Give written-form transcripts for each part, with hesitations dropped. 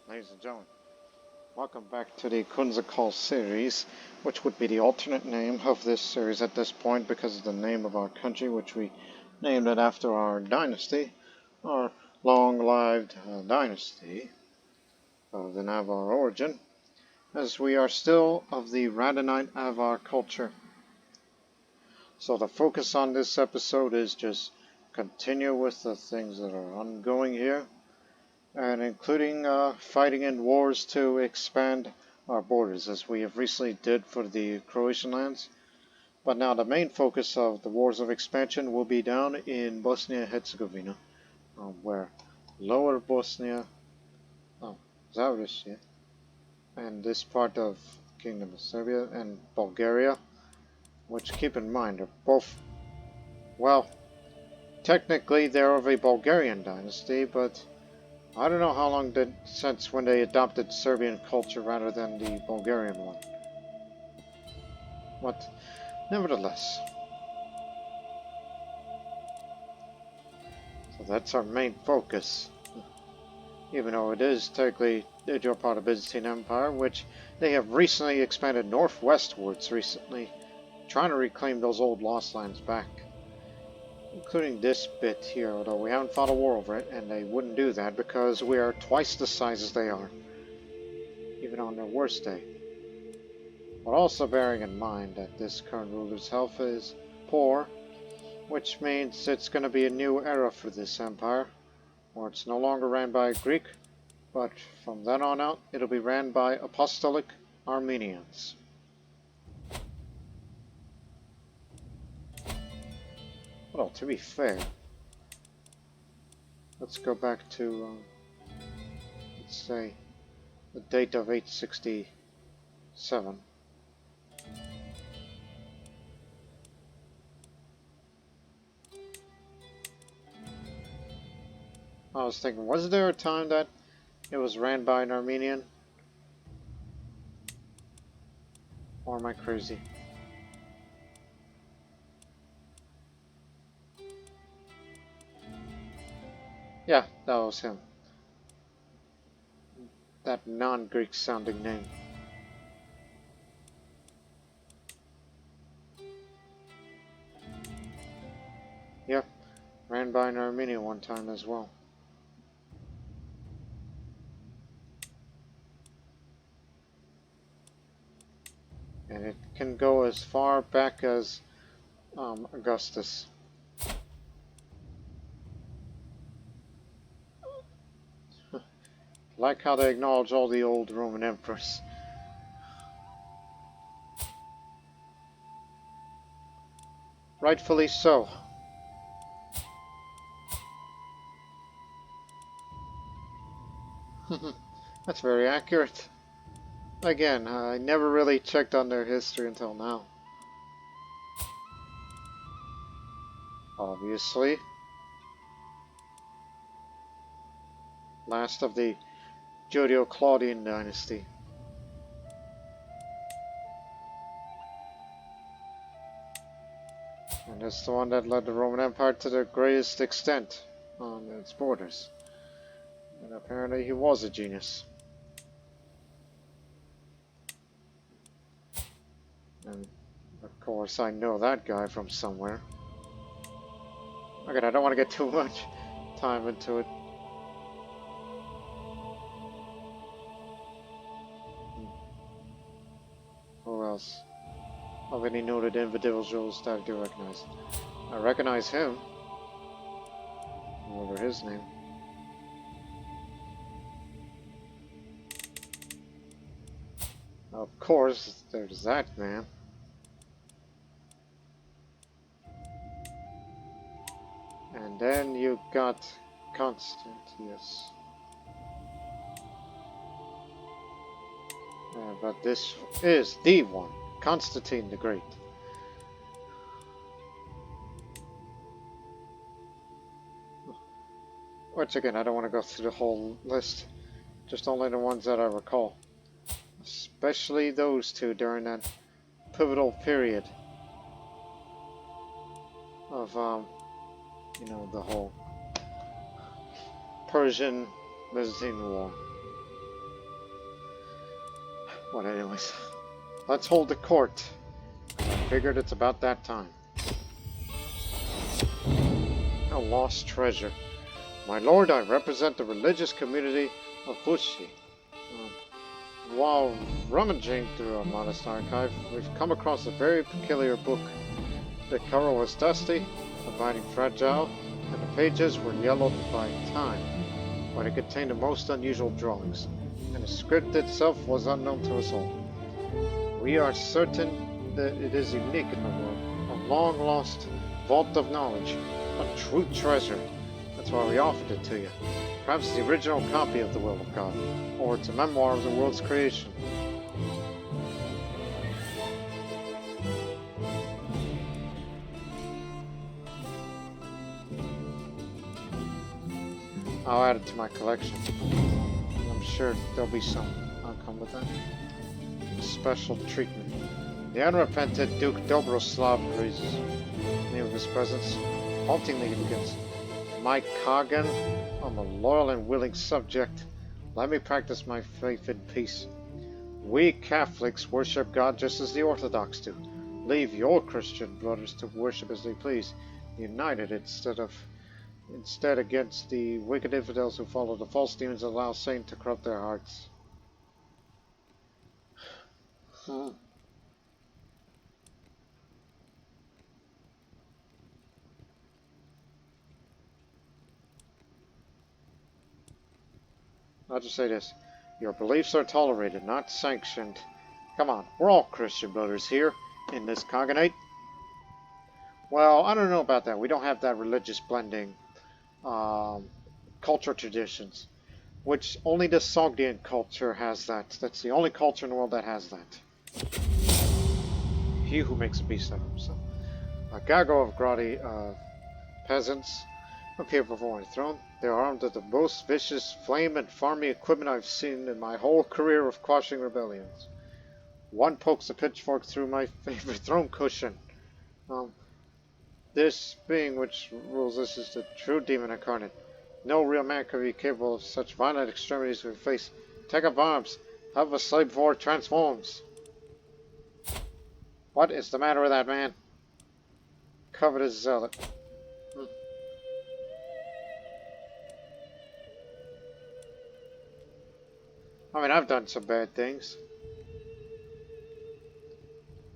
Ladies and gentlemen, welcome back to the Kunzakal series, which would be the alternate name of this series at this point because of the name of our country, which we named it after our dynasty, our long-lived dynasty of the Avar origin, as we are still of the Radhanite Avar culture. So the focus on this episode is just continue with the things that are ongoing here, and including fighting in wars to expand our borders, as we have recently did for the Croatian lands. But now the main focus of the wars of expansion will be down in Bosnia and Herzegovina, where Lower Bosnia, Avaricious, and this part of Kingdom of Serbia and Bulgaria, which, keep in mind, are both, well, technically they're of a Bulgarian dynasty, but I don't know how long since when they adopted Serbian culture rather than the Bulgarian one. But nevertheless, so that's our main focus. Even though it is technically a part of the Byzantine Empire, which they have recently expanded northwestwards recently, trying to reclaim those old lost lands back. Including this bit here, although we haven't fought a war over it, and they wouldn't do that because we are twice the size as they are, even on their worst day. But also bearing in mind that this current ruler's health is poor, which means it's going to be a new era for this empire, where it's no longer ran by Greek, but from then on out it'll be ran by Apostolic Armenians. Well, to be fair, let's go back to, let's say, the date of 867. I was thinking, was there a time that it was ran by an Armenian? Or am I crazy? Yeah, that was him. That non-Greek sounding name. Yep, ran by an Armenian one time as well. And it can go as far back as Augustus. Like how they acknowledge all the old Roman emperors. Rightfully so. That's very accurate. Again, I never really checked on their history until now. Obviously. Last of the Judeo-Claudian dynasty. And it's the one that led the Roman Empire to the greatest extent on its borders. And apparently he was a genius. And of course I know that guy from somewhere. Okay, I don't want to get too much time into it. Who else? Of any noted individuals that I do recognize. I recognize him. Whatever his name. Of course, there's that man. And then you got Constantius. But this is the one, Constantine the Great. Which again, I don't want to go through the whole list, just only the ones that I recall. Especially those two during that pivotal period of, you know, the whole Persian-Byzantine War. But anyways, let's hold the court. I figured it's about that time. A lost treasure. My lord, I represent the religious community of Bushi. While rummaging through a modest archive, we've come across a very peculiar book. The cover was dusty, the binding fragile, and the pages were yellowed by time, but it contained the most unusual drawings, and the script itself was unknown to us all. We are certain that it is unique in the world, a long-lost vault of knowledge, a true treasure. That's why we offered it to you. Perhaps the original copy of the Will of God, or it's a memoir of the world's creation. I'll add it to my collection. I'm sure there'll be some outcome with that. Special treatment. The unrepentant Duke Dobroslav praises me with his presence, haltingly against my Khagan. I'm a loyal and willing subject. Let me practice my faith in peace. We Catholics worship God just as the Orthodox do. Leave your Christian brothers to worship as they please, united instead against the wicked infidels who follow the false demons and allow Satan to corrupt their hearts. I'll just say this. Your beliefs are tolerated, not sanctioned. Come on, we're all Christian brothers here in this Khaganate. Well, I don't know about that. We don't have that religious blending culture traditions, which only the Sogdian culture has that. That's the only culture in the world that has that. He who makes a beast of himself. A Gago of Grati peasants appear before my throne. They are armed with the most vicious flame and farming equipment I've seen in my whole career of quashing rebellions. One pokes a pitchfork through my favorite throne cushion. This being which rules us is the true demon incarnate. No real man could be capable of such violent extremities we face. Take up arms. Have a slave before it transforms. What is the matter with that man? Covetous zealot. I mean, I've done some bad things.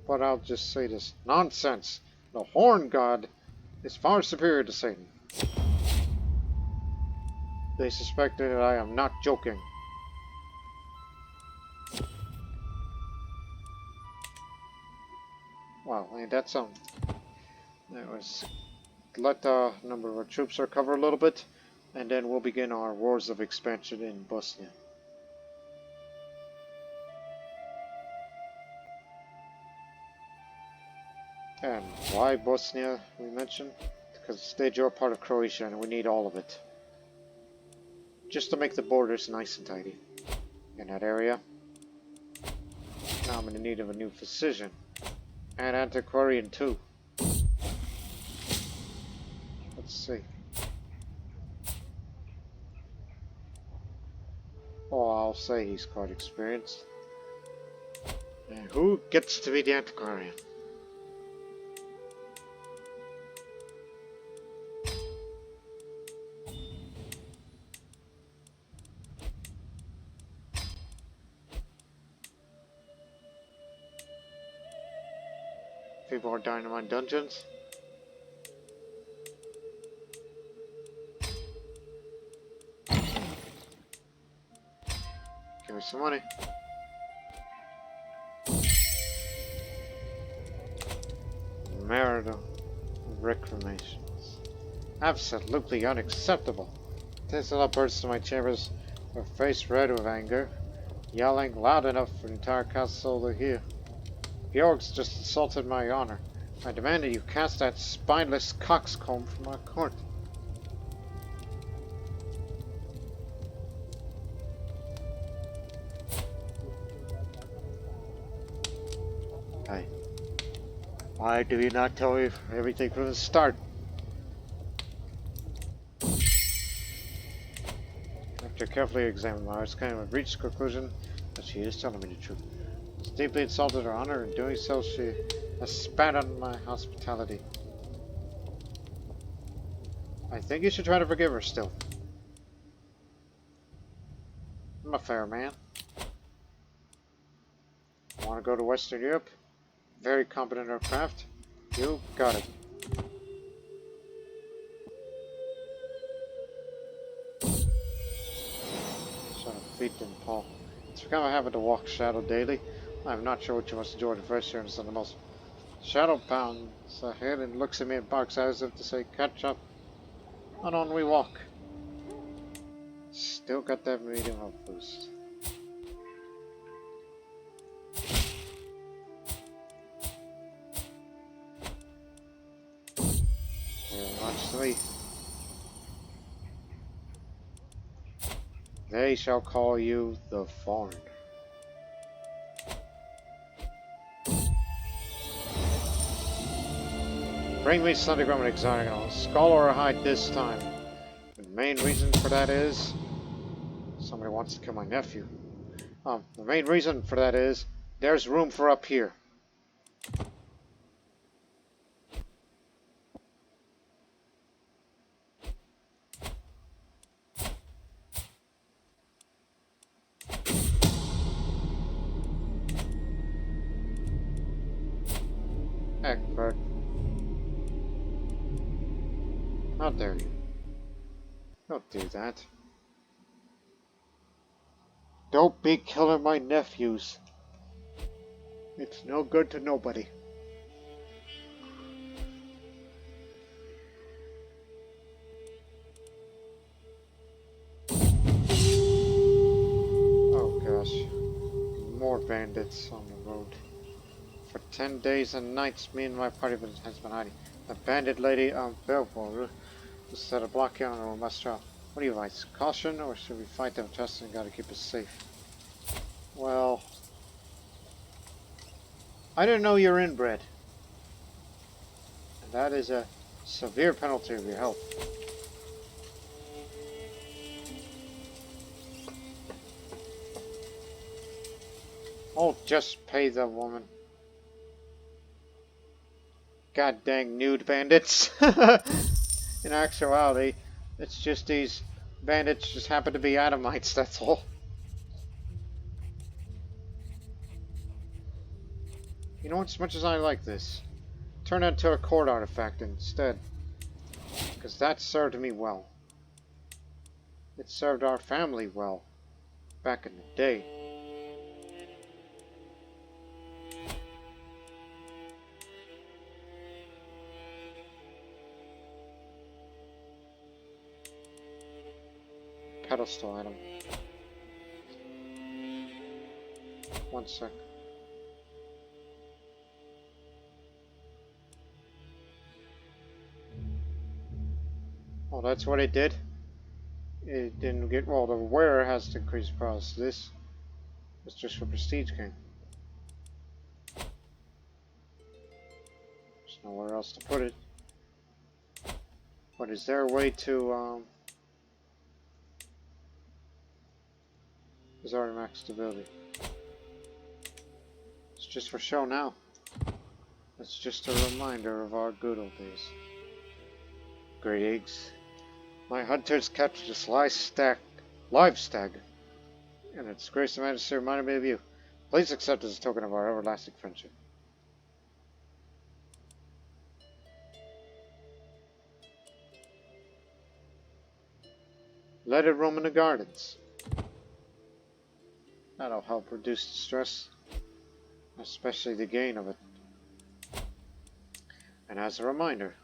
But I'll just say this. Nonsense. The Horn God is far superior to Satan. They suspected that I am not joking. Wow, ain't that something? Anyways, let the number of our troops recover a little bit, and then we'll begin our wars of expansion in Bosnia. And why Bosnia, we mentioned? Because they are part of Croatia and we need all of it. Just to make the borders nice and tidy in that area. Now I'm in need of a new physician. And antiquarian too. Let's see. Oh, I'll say he's quite experienced. And who gets to be the antiquarian? People are dying in my dungeons. Give me some money. Marital reclamations. Absolutely unacceptable. Tesla burst to my chambers, her face red with anger, yelling loud enough for the entire castle to hear. Bjorg's just insulted my honor. I demand that you cast that spineless coxcomb from our court. Hey, why do you not tell me everything from the start? After carefully examining my kind of reached the conclusion that she is telling me the truth. deeply insulted her honor. In doing so, she has spat on my hospitality. I think you should try to forgive her still. I'm a fair man. Want to go to Western Europe? Very competent in her craft? You got it. Sort of feet didn't Paul. It's become a habit to walk Shadow daily. I'm not sure what you must endure to first year and the most. Shadow pounds ahead and looks at me and barks as if to say, catch up. And on we walk. Still got that medium health boost. Very much to me. They shall call you the Foreigner. Bring me Sundergrum and Hexagonal. Skull or hide this time. The main reason for that is... somebody wants to kill my nephew. The main reason for that is... there's room for up here. Egbert. How dare you? Don't do that. Don't be killing my nephews. It's no good to nobody. Oh gosh. More bandits on the road. For 10 days and nights, me and my party has been hiding. The bandit lady, Belvoir, who set a blockade on our Mastral. What do you advise? Caution, or should we fight them? Trust and gotta keep us safe. Well, I didn't know you're inbred. And that is a severe penalty of your health. Oh, just pay the woman. God dang nude bandits. In actuality, it's just these bandits just happen to be Adamites, that's all. You know, as much as I like this, turn it into a court artifact instead. Because that served me well. It served our family well. Back in the day. Pedestal item. One sec. Oh, that's what it did? It didn't get... well, the wearer has to increase the price. This is just for prestige game. There's nowhere else to put it. But is there a way to, is already max stability. It's just for show now. It's just a reminder of our good old days. Greetings. My hunters captured this live stag, and its grace and majesty reminded me of you. Please accept as a token of our everlasting friendship. Let it roam in the gardens. That'll help reduce the stress, especially the gain of it. And as a reminder,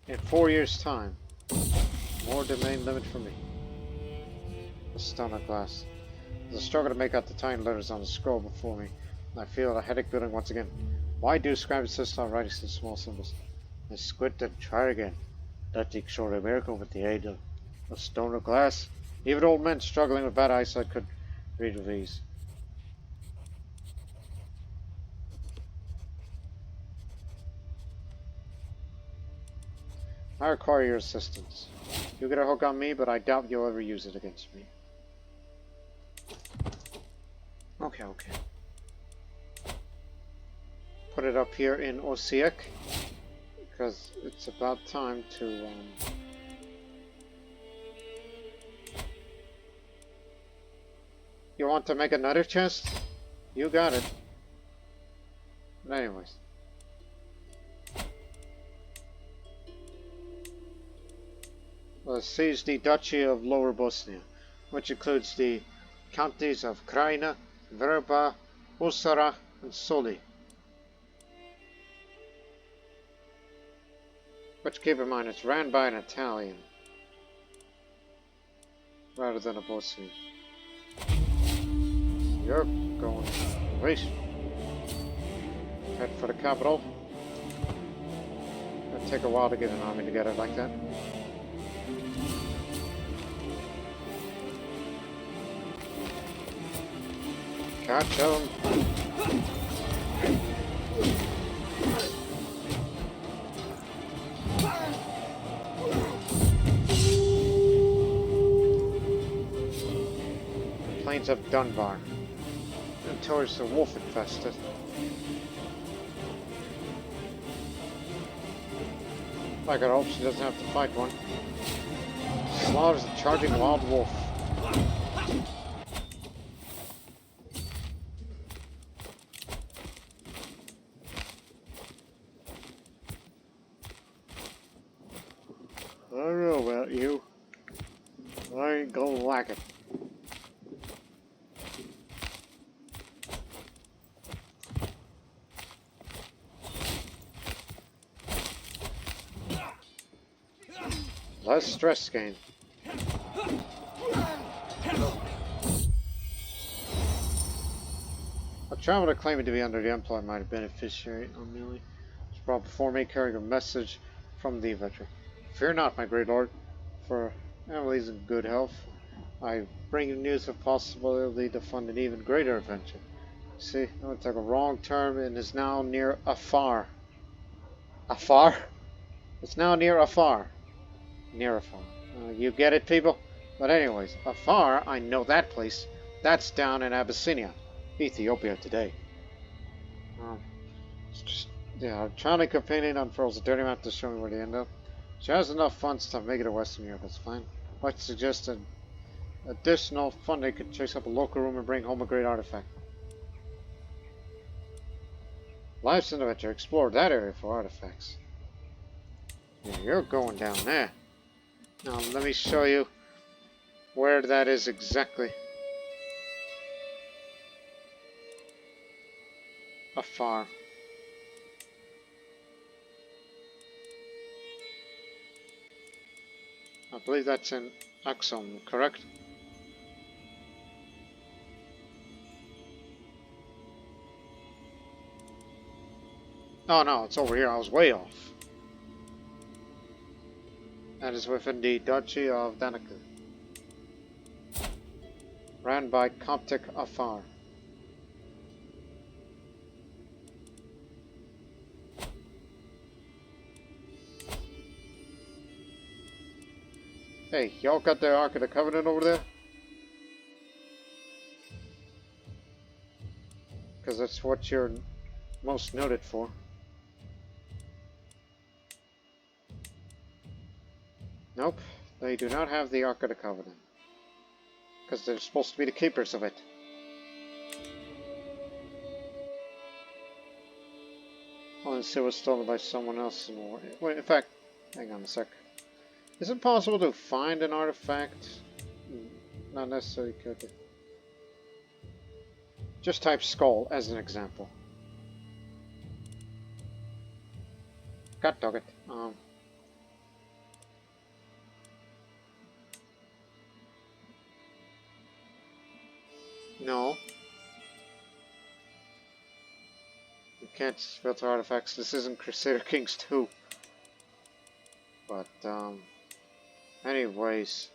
in 4 years' time, more domain limit for me. A stone of glass. There's a struggle to make out the tiny letters on the scroll before me, and I feel a headache building once again. Why do scribes insist on writing such small symbols? I squint and try again. That takes short a miracle with the aid of a stone of glass. Even old men struggling with bad eyesight could read with ease. I require your assistance. You get a hook on me, but I doubt you'll ever use it against me. Okay, okay. Put it up here in Osijek, because it's about time to, You want to make another chest? You got it. But anyways. Let's seize the Duchy of Lower Bosnia, which includes the counties of Krajina, Verba, Usara, and Soli. Which, keep in mind, it's ran by an Italian rather than a Bosnian. You're going wait. Head for the capital. It'll take a while to get an army together like that. Catch him! Plains of Dunbar. And towards the wolf infested. I could hope she doesn't have to fight one. Slaughters a charging wild wolf. I don't know about you. I ain't gonna like it. Less stress gain. A traveler claiming to be under the Empire might have beneficiary on Millie. Was brought before me carrying a message from the veteran. Fear not, my great lord, for Emily's in good health. I bring you news of possibility to fund an even greater adventure. See, I took a wrong turn and is now near Afar. Afar? It's now near Afar. Near Afar. You get it, people? But anyways, Afar, I know that place. That's down in Abyssinia, Ethiopia today. It's just, yeah, our China companion unfurls a dirty map to show me where to end up. She has enough funds to make it to Western Europe, that's fine. I'd like to suggest an additional funding could chase up a local room and bring home a great artifact. Life's an adventure. Explore that area for artifacts. Yeah, you're going down there. Now, let me show you where that is exactly. Afar. I believe that's in Axum, correct? Oh no, it's over here. I was way off. That is within the Duchy of Danica. Ran by Coptic Afar. Hey, y'all got the Ark of the Covenant over there? Because that's what you're most noted for. Nope, they do not have the Ark of the Covenant. Because they're supposed to be the keepers of it. Unless it was stolen by someone else in war. Wait, in fact, hang on a sec. Is it possible to find an artifact? Not necessarily could. Just type skull as an example. God dog it. No. You can't filter artifacts. This isn't Crusader Kings 2. But, anyways.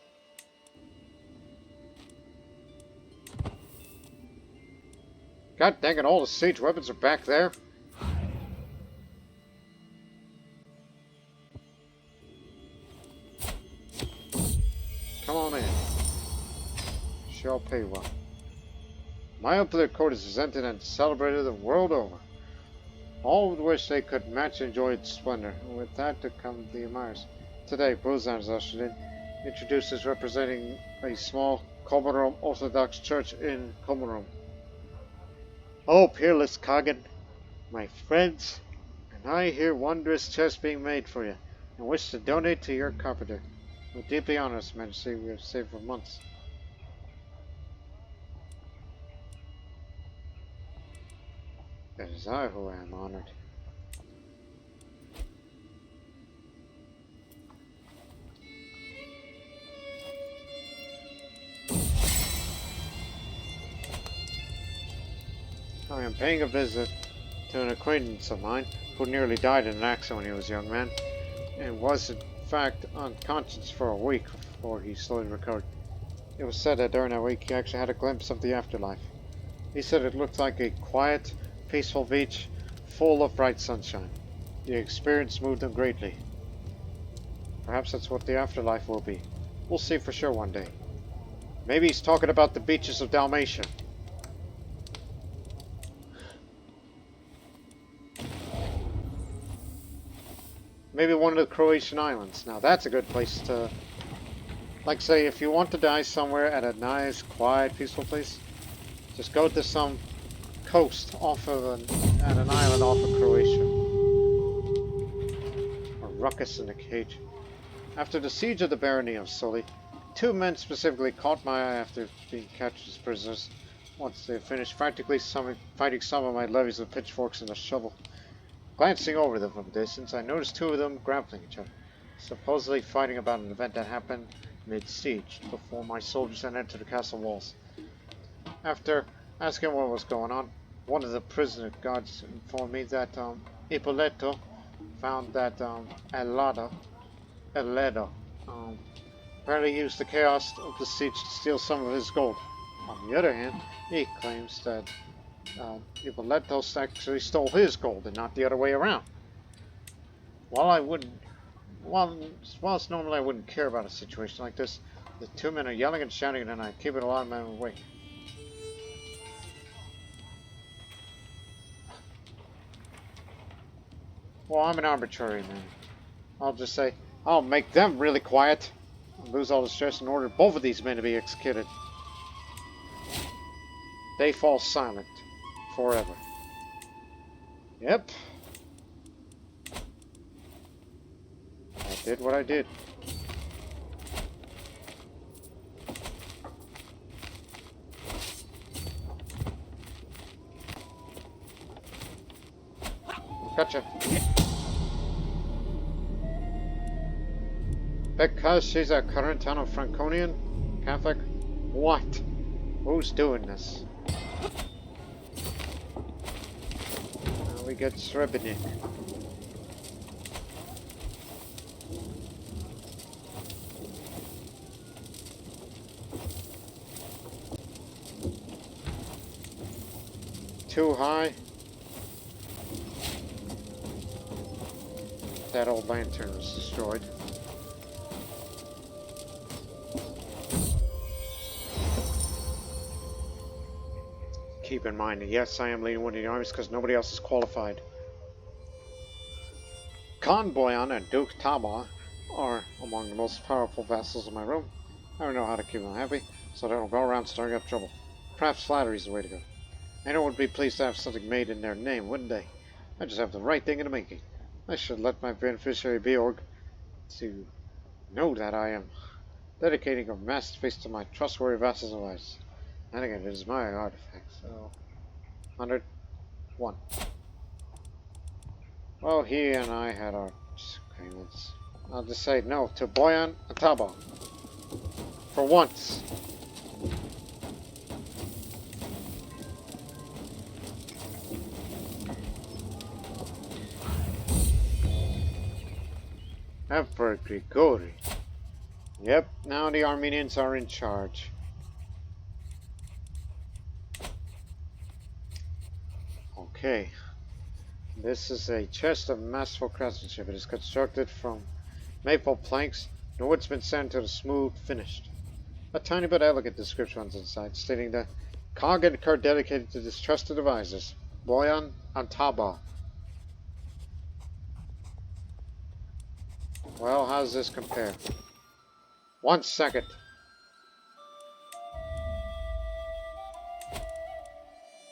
God dang it, all the siege weapons are back there. Come on in. Shall pay well. My popular court is presented and celebrated the world over. All would wish they could match and enjoy its splendor, and with that to come the Avars. Today, Buzan is ushered in, introduced as representing a small Komorom Orthodox church in Komorom. Oh, peerless Khagan, my friends, and I hear wondrous chests being made for you, and wish to donate to your carpenter. We deeply honor us, Majesty. We have saved for months. It is I who am honored. I am paying a visit to an acquaintance of mine who nearly died in an accident when he was a young man, and was in fact unconscious for a week before he slowly recovered. It was said that during that week he actually had a glimpse of the afterlife. He said it looked like a quiet, peaceful beach full of bright sunshine. The experience moved him greatly. Perhaps that's what the afterlife will be. We'll see for sure one day. Maybe he's talking about the beaches of Dalmatia. Maybe one of the Croatian islands. Now that's a good place to... Like say, if you want to die somewhere at a nice, quiet, peaceful place, just go to some coast off of an island off of Croatia. Or Ruckus in the Cage. After the siege of the barony of Sully, two men specifically caught my eye after being captured as prisoners. Once they had finished fighting some of my levies with pitchforks and a shovel. Glancing over them from a distance, I noticed two of them grappling each other, supposedly fighting about an event that happened mid-siege, before my soldiers had entered the castle walls. After asking what was going on, one of the prisoner guards informed me that Ippolito found that Eledo apparently used the chaos of the siege to steal some of his gold. On the other hand, he claims that Ippolito actually stole his gold and not the other way around. Whilst normally I wouldn't care about a situation like this, the two men are yelling and shouting and I keep it a lot of men away. Well, I'm an arbitrary man. I'll just say, I'll make them really quiet, lose all the stress, and order both of these men to be executed. They fall silent. Forever. Yep. I did what I did. Gotcha. Because she's a current town of Franconian Catholic? What? Who's doing this? We get Srebrenik. Too high. That old lantern was destroyed. Keep in mind that yes, I am leading one of the armies because nobody else is qualified. Khan Boyan and Duke Taba are among the most powerful vassals in my realm. I don't know how to keep them happy, so they don't go around stirring up trouble. Perhaps flattery is the way to go. Anyone would be pleased to have something made in their name, wouldn't they? I just have the right thing in the making. I should let my beneficiary Beorg to know that I am dedicating a masterpiece to my trustworthy vassals of ice. And again, it is my artifact, so 101. Well, he and I had our disagreements. I'll just say no to Boyan and Taba. For once. Emperor Grigori. Yep, now the Armenians are in charge. Okay. This is a chest of masterful craftsmanship. It is constructed from maple planks. The wood's been sanded to a smooth finish. A tiny but elegant description on the inside, stating that Khagan Kurt dedicated to his trusted advisors, Boyan and Taba. Well, how does this compare? 1 second.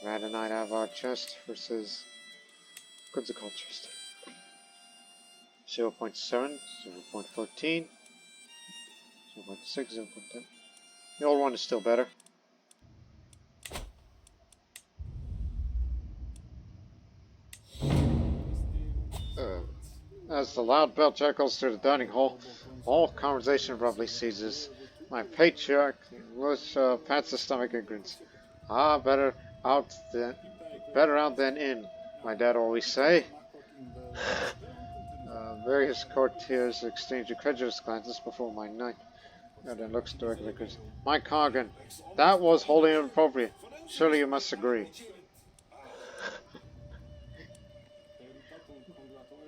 Pannonian Avars chest versus Concurrently chest. 0.7, 0.14, 0.6, 0.10. The old one is still better. As the loud bell echoes through the dining hall, all conversation abruptly ceases. My patriarch pats the stomach and grins. Ah, better out than in, my dad always say. Various courtiers exchange incredulous glances before my knight. And then looks directly at my Khagan, that was wholly inappropriate. Surely you must agree.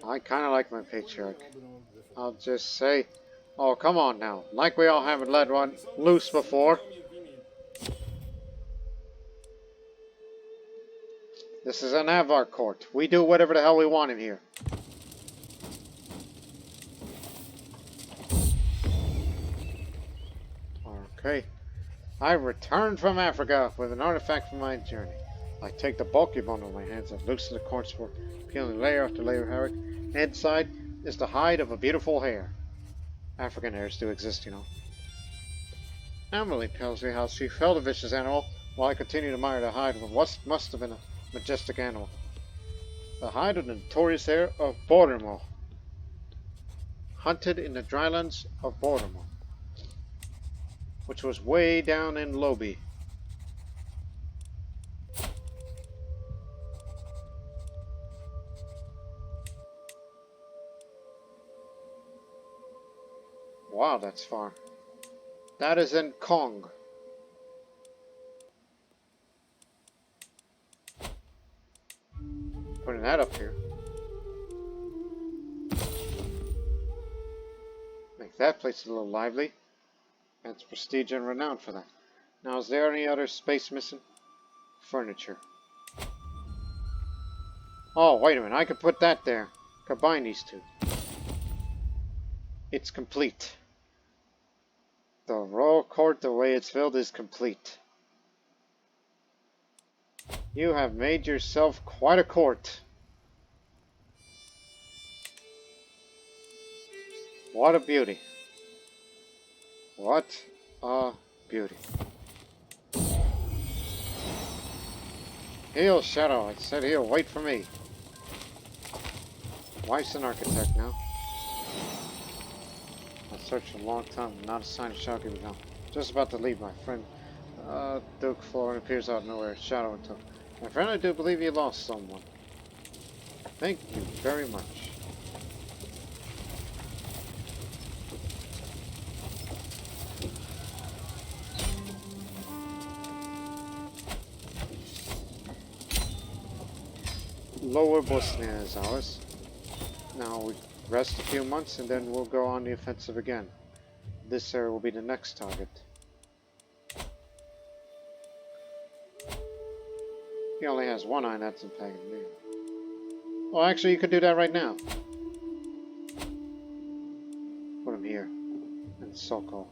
I kind of like my patriarch. I'll just say, oh, come on now. Like we all haven't let one loose before. This is an Avar court. We do whatever the hell we want in here. Okay. I returned from Africa with an artifact from my journey. I take the bulky bundle in my hands and loosen the cords for peeling layer after layer of fabric. Inside is the hide of a beautiful hare. African hares do exist, you know. Emily tells me how she felled a vicious animal while I continue to admire the hide of what must have been a majestic animal. The hide of the notorious hare of Bordermo, hunted in the drylands of Bordermo, which was way down in Lobi. Wow, that's far. That is in Kong. Putting that up here. Make that place a little lively. That's prestige and renown for that. Now, is there any other space missing? Furniture. Oh, wait a minute. I could put that there. Combine these two. It's complete. The royal court, the way it's filled, is complete. You have made yourself quite a court. What a beauty. What a beauty. He'll Shadow. I said he'll wait for me. Wife's an architect now. I searched a long time, not a sign of Shadow can be found. Just about to leave, my friend. Duke Florin appears out of nowhere. Shadow until. My friend, I do believe you lost someone. Thank you very much. Lower Bosnia is ours. Now we rest a few months and then we'll go on the offensive again. This area will be the next target. He only has one eye, that's impacting me. Well, actually, you could do that right now. Put him here. In Sokol.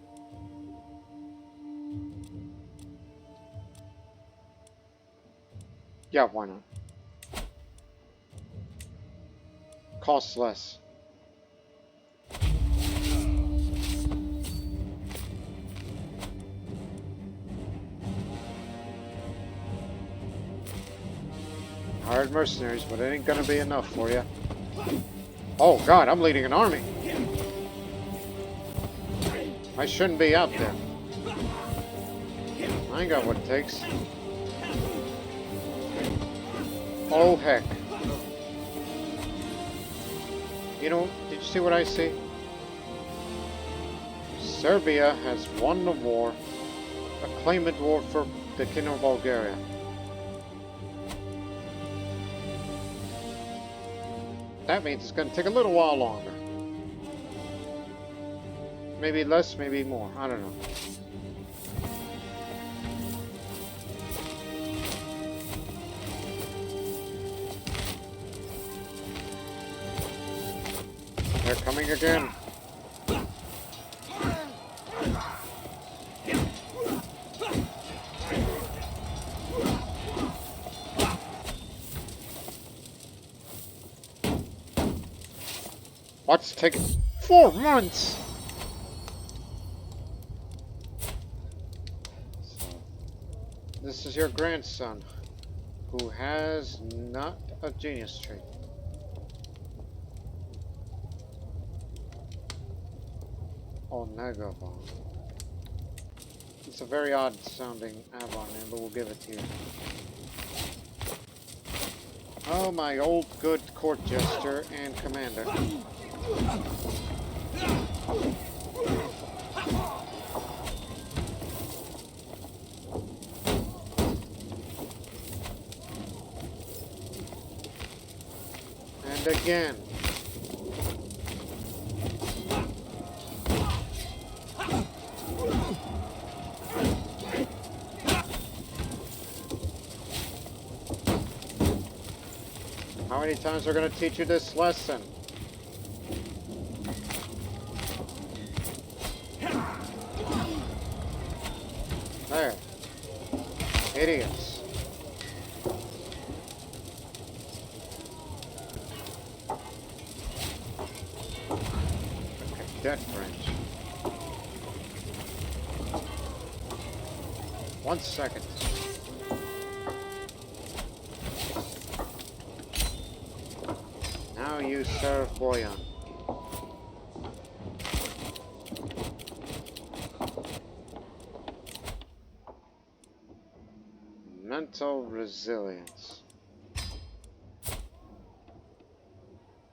Yeah, why not? Costs less. Hired mercenaries, but it ain't gonna be enough for you. Oh God, I'm leading an army. I shouldn't be out there. I ain't got what it takes. Oh heck. You know, did you see what I see? Serbia has won the war, a claimant war for the Kingdom of Bulgaria. That means it's going to take a little while longer. Maybe less, maybe more. I don't know. they're coming again. What's taking 4 months? So, this is your grandson, who has not a genius trait. Onegavon. It's a very odd sounding Avar name, but we'll give it to you. Oh, my old good court jester and commander. And again. How many times are going to teach you this lesson? There. Idiots. Okay, death branch. 1 second. Now you serve Boyan. Mental resilience.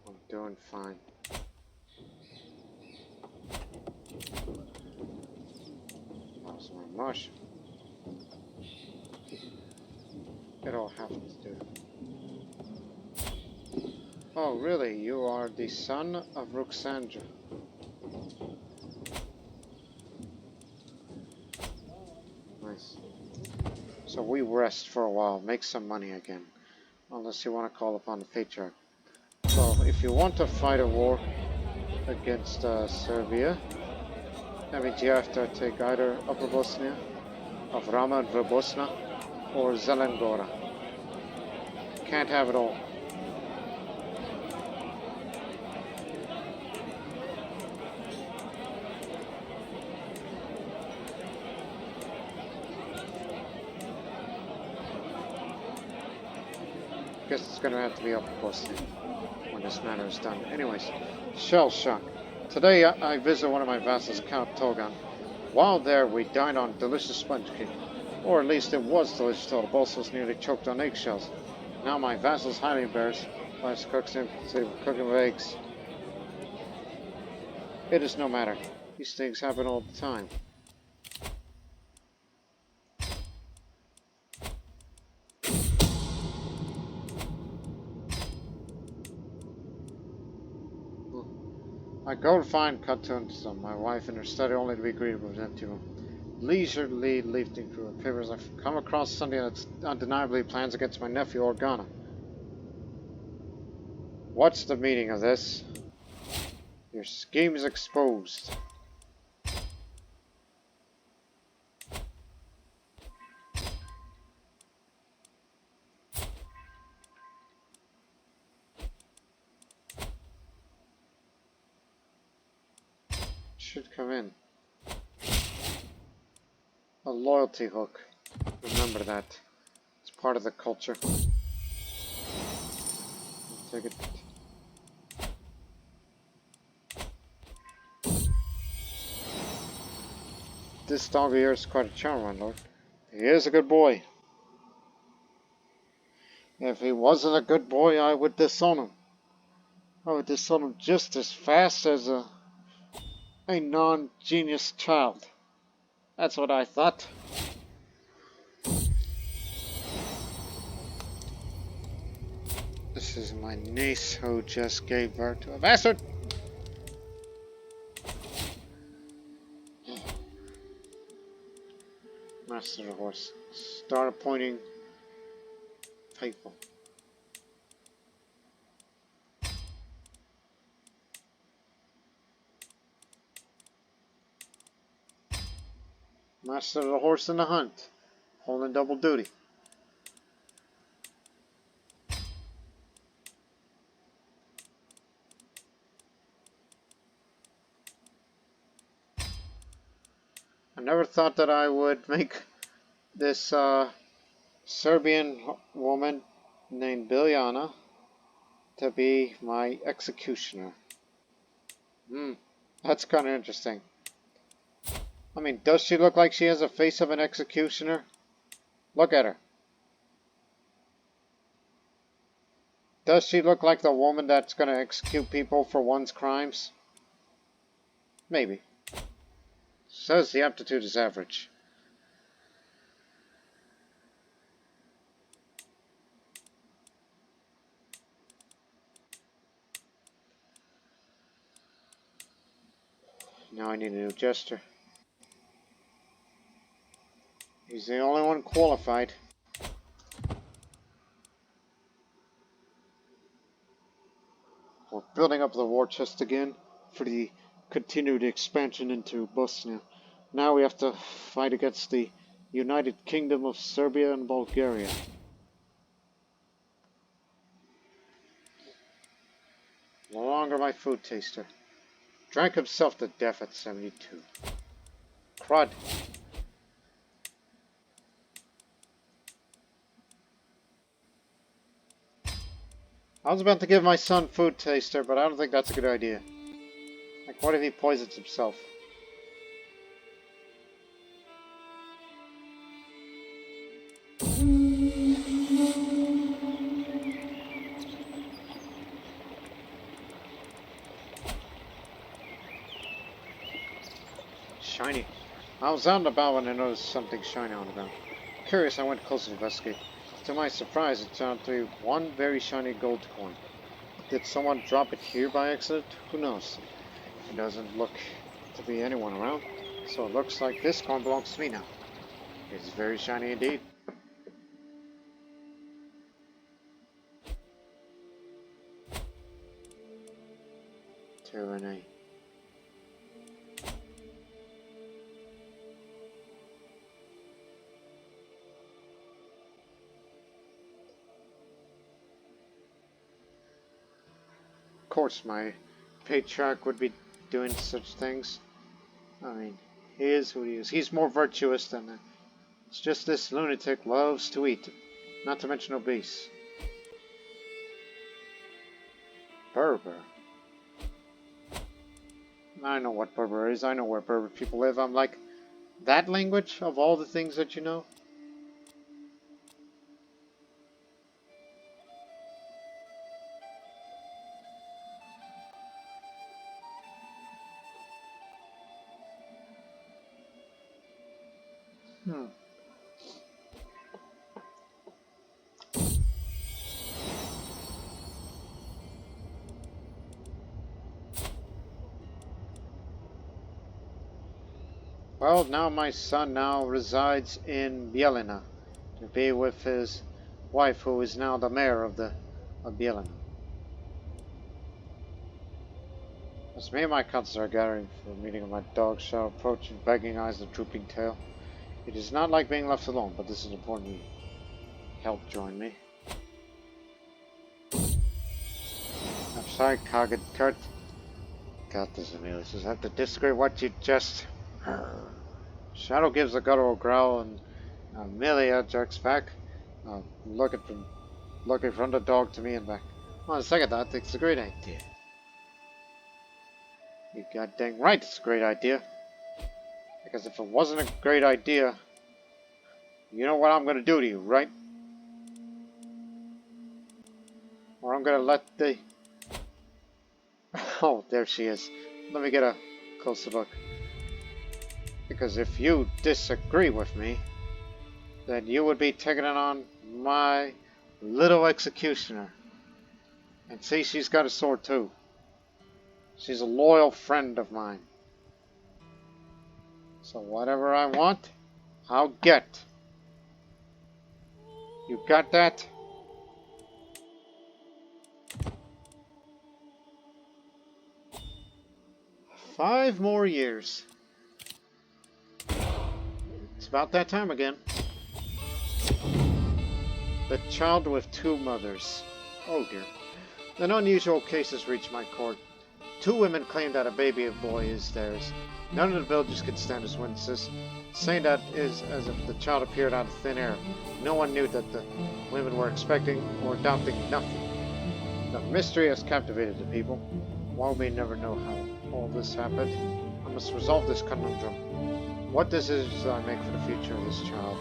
I'm doing fine. How's my mush? It'll have to do. Oh, really? You are the son of Ruxandra. Nice. So we rest for a while, make some money again. Unless you want to call upon the patriarch. So, if you want to fight a war against Serbia, that means you have to take either Upper Bosnia, Avrama and Verbosna, or Zelengora. Can't have it all. Guess it's gonna have to be Upper Bosnia when this matter is done. Anyways, shell shock. Today I visit one of my vassals, Count Togan. While there, we dined on delicious sponge cake. Or at least it was delicious till the boss was nearly choked on eggshells. Now my vassal's highly embarrassed by his cook's infancy with cooking of eggs. It is no matter. These things happen all the time. I go to find Katunsa, my wife, in her study, only to be greeted with an empty room. Leisurely leafing through the papers, I've come across something that's undeniably plans against my nephew, Organa. What's the meaning of this? Your scheme is exposed. Should come in. A loyalty hook. Remember that. It's part of the culture. Take it. This dog of yours is quite a charmer, my lord. He is a good boy. If he wasn't a good boy, I would disown him. I would disown him just as fast as a non-genius child. That's what I thought. This is my niece who just gave birth to a bastard. Master of the horse. Start appointing people. Master of the horse and the hunt. Holding double duty. I never thought that I would make this Serbian woman named Biljana to be my executioner. That's kind of interesting. I mean, does she look like she has a face of an executioner? Look at her. Does she look like the woman that's going to execute people for one's crimes? Maybe. Says the aptitude is average. Now I need a new jester. He's the only one qualified. We're building up the war chest again for the continued expansion into Bosnia. Now we have to fight against the United Kingdom of Serbia and Bulgaria. No longer my food taster. Drank himself to death at 72. Crud. I was about to give my son food taster, but I don't think that's a good idea. Like, what if he poisons himself? Shiny. I was out and about when I noticed something shiny on the ground. Curious, I went closer to investigate. To my surprise, it turned out to be one very shiny gold coin. Did someone drop it here by accident? Who knows? It doesn't look to be anyone around, so it looks like this coin belongs to me now. It's very shiny indeed. Tyranny. Of course, my patriarch would be doing such things. I mean, he is who he is. He's more virtuous than that. It's just this lunatic loves to eat, not to mention obese. Berber. I know what Berber is. I know where Berber people live. I'm like, that language of all the things that you know? Well, now my son now resides in Bielina to be with his wife, who is now the mayor of Bielina. As me and my cousins are gathering for a meeting of my dog shall approach with begging eyes and drooping tail. It is not like being left alone, but this is an important meeting. Help join me. I'm sorry, Khagan Kurt. God, this Amelia says I have to disagree with what you just heard. Shadow gives a guttural growl and Amelia jerks back, looking from the dog to me and back. On the second thought, I think it's a great idea. You goddamn right it's a great idea. Because if it wasn't a great idea, you know what I'm gonna do to you, right? Or I'm gonna let the... Oh, there she is. Let me get a closer look. Because if you disagree with me, then you would be taking it on my little executioner. And see, she's got a sword too. She's a loyal friend of mine. So whatever I want, I'll get. You got that? "5 more years. It's about that time again. The child with two mothers. Oh dear. An unusual case has reached my court. Two women claim that a baby boy is theirs. None of the villagers could stand as witnesses, saying that is as if the child appeared out of thin air. No one knew that the women were expecting or adopting nothing. The mystery has captivated the people. While we never know how all this happened, I must resolve this conundrum. What decisions do I make for the future of this child?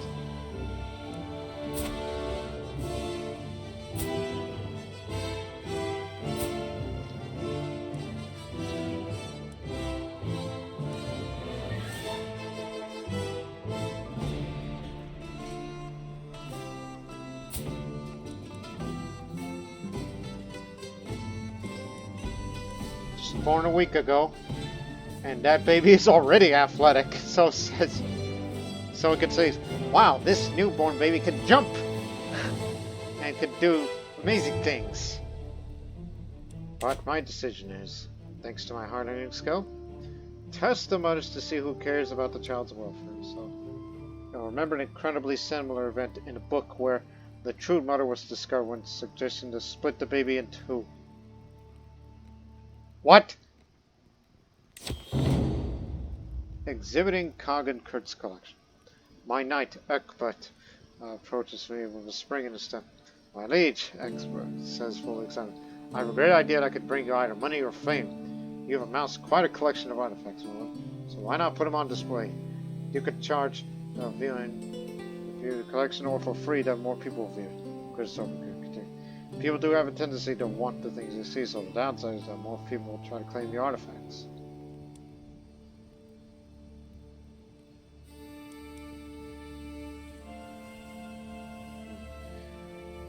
Just born a week ago, and that baby is already athletic, so it can say, wow, this newborn baby can jump and can do amazing things. But my decision is, thanks to my hard-earning skill, test the mothers to see who cares about the child's welfare. So, you'll remember an incredibly similar event in a book where the true mother was discovered when suggesting to split the baby in two. What? Exhibiting Khagan Kurt's collection. My knight, Ekbert, approaches me with a spring in his step. My liege, Ekbert says fully excited, I have a great idea that I could bring you either money or fame. You have amassed quite a collection of artifacts, so why not put them on display? You could charge viewing the collection, or for free that more people view it. Crusader continued. People do have a tendency to want the things they see, so the downside is that more people will try to claim the artifacts.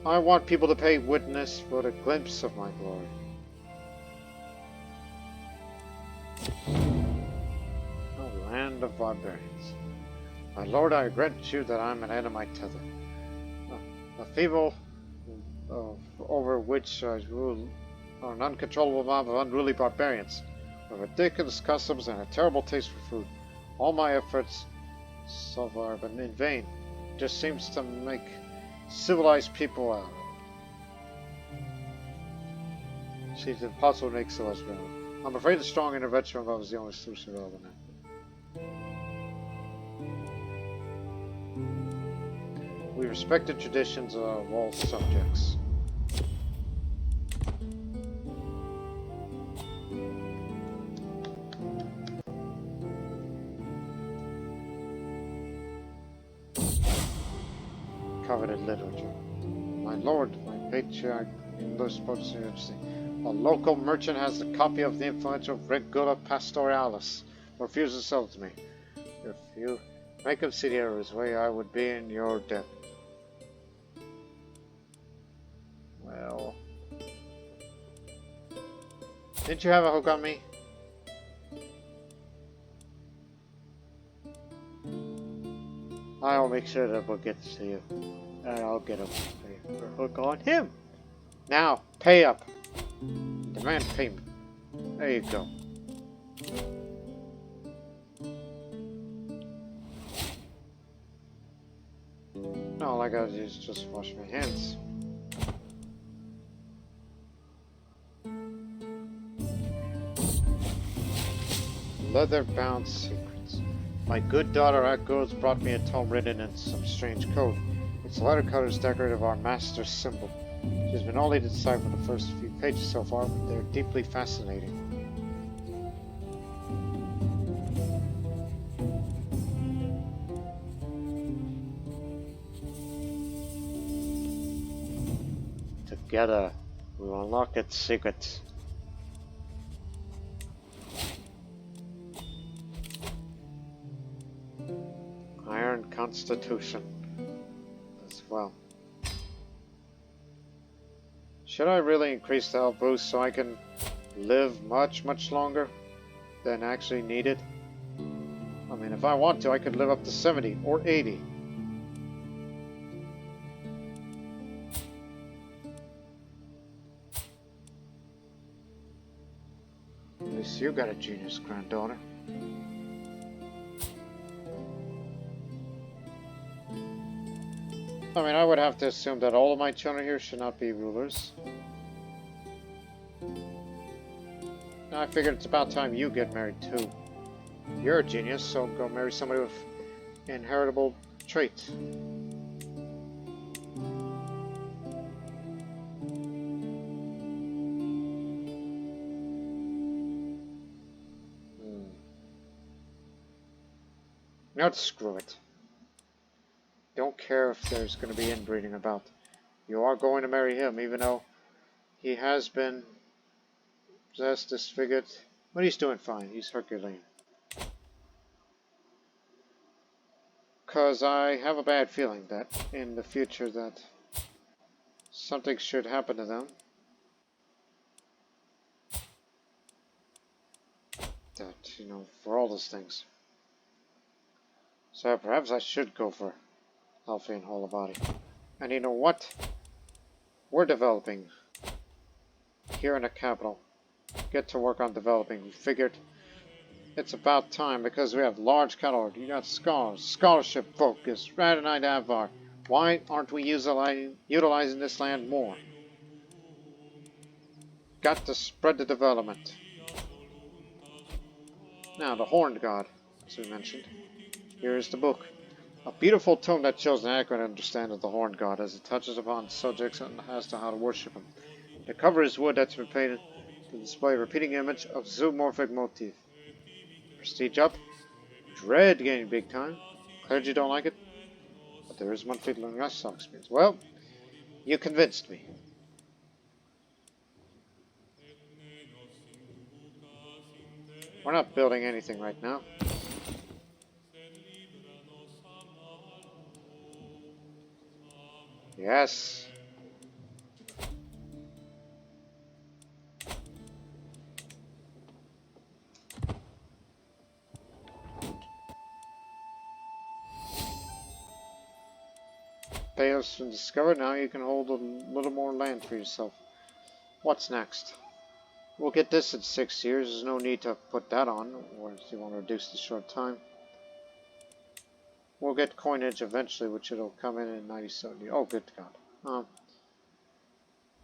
I want people to pay witness for a glimpse of my glory. O land of barbarians. My lord, I grant you that I am an end of my tether. A feeble over which I rule are an uncontrollable mob of unruly barbarians, with ridiculous customs and a terrible taste for food. All my efforts so far have been in vain. It just seems to make civilized people out. It seems impossible to make civilized people. I'm afraid a strong intervention of love is the only solution relevant now. We respect the traditions of all subjects. Coveted literature. My lord, my patriarch, English poetry. A local merchant has a copy of the influential Regula Pastoralis. Refuses to sell it to me. If you make him see the error his way, I would be in your debt. Well, didn't you have a hook on me? I'll make sure that book gets to you, and I'll get a hook on him. Now, pay up. Demand payment. There you go. All I gotta do is just wash my hands. Leather-bound secrets. My good daughter Akgos brought me a tome written in some strange code. Its letter code is decorative of our master's symbol. She has been only to decipher the first few pages so far, but they're deeply fascinating. Together, we will unlock its secrets. Iron Constitution as well. Should I really increase the health boost so I can live much longer than actually needed? I mean, if I want to, I could live up to 70 or 80. At least you got a genius, granddaughter. I mean, I would have to assume that all of my children here should not be rulers. Now I figured it's about time you get married too. You're a genius, so go marry somebody with inheritable traits. Now screw it. Don't care if there's going to be inbreeding about. You are going to marry him, even though he has been possessed, disfigured. But he's doing fine. He's Herculean. Because I have a bad feeling that in the future that something should happen to them. That, you know, for all those things. So perhaps I should go for healthy and whole body. And you know what? We're developing here in the capital. Get to work on developing. We figured it's about time because we have large catalog. You got scholars, scholarship focus, Pannonian Avars. Why aren't we utilizing this land more? Got to spread the development. Now, the Horned God, as we mentioned. Here is the book. A beautiful tome that shows an accurate understanding of the Horned God as it touches upon subjects and as to how to worship him. The cover is wood that's been painted to display a repeating image of zoomorphic motif. Prestige up. Dread gaining big time. Clergy don't like it. But there is one fiddling lifestyle experience. Well, you convinced me. We're not building anything right now. Yes. Payos been discovered. Now you can hold a little more land for yourself. What's next? We'll get this in 6 years. There's no need to put that on, or if you want to reduce the short time. We'll get coinage eventually, which it'll come in 9070. Oh, good God.